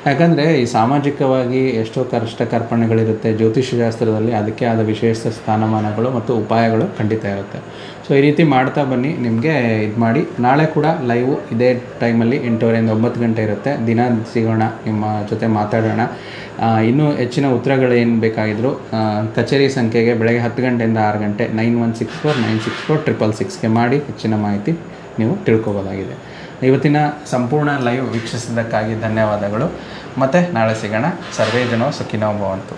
A: ಯಾಕಂದರೆ ಈ ಸಾಮಾಜಿಕವಾಗಿ ಎಷ್ಟೋ ಕಷ್ಟ ಕಾರ್ಪಣ್ಯಗಳಿರುತ್ತೆ. ಜ್ಯೋತಿಷ್ಯ ಶಾಸ್ತ್ರದಲ್ಲಿ ಅದಕ್ಕೆ ಆದ ವಿಶೇಷ ಸ್ಥಾನಮಾನಗಳು ಮತ್ತು ಉಪಾಯಗಳು ಖಂಡಿತ ಇರುತ್ತೆ. ಸೊ ಈ ರೀತಿ ಮಾಡ್ತಾ ಬನ್ನಿ, ನಿಮಗೆ ಇದು ಮಾಡಿ. ನಾಳೆ ಕೂಡ ಲೈವು ಇದೇ ಟೈಮಲ್ಲಿ 8:30ರಿಂದ 9 ಗಂಟೆ ಇರುತ್ತೆ. ದಿನ ಸಿಗೋಣ, ನಿಮ್ಮ ಜೊತೆ ಮಾತಾಡೋಣ. ಇನ್ನೂ ಹೆಚ್ಚಿನ ಉತ್ತರಗಳು ಏನು ಬೇಕಾಗಿದ್ರು ಕಚೇರಿ ಸಂಖ್ಯೆಗೆ ಬೆಳಗ್ಗೆ 10 ಗಂಟೆಯಿಂದ 6 ಗಂಟೆ 9164964666ಗೆ ಮಾಡಿ ಹೆಚ್ಚಿನ ಮಾಹಿತಿ ನೀವು ತಿಳ್ಕೊಬೋದಾಗಿದೆ. ಇವತ್ತಿನ ಸಂಪೂರ್ಣ ಲೈವ್ ವೀಕ್ಷಿಸಿದ್ದಕ್ಕಾಗಿ ಧನ್ಯವಾದಗಳು. ಮತ್ತು ನಾಳೆ ಸಿಗೋಣ. ಸರ್ವೇ ಜನೋ ಸುಖಿನೋ ಭವಂತು.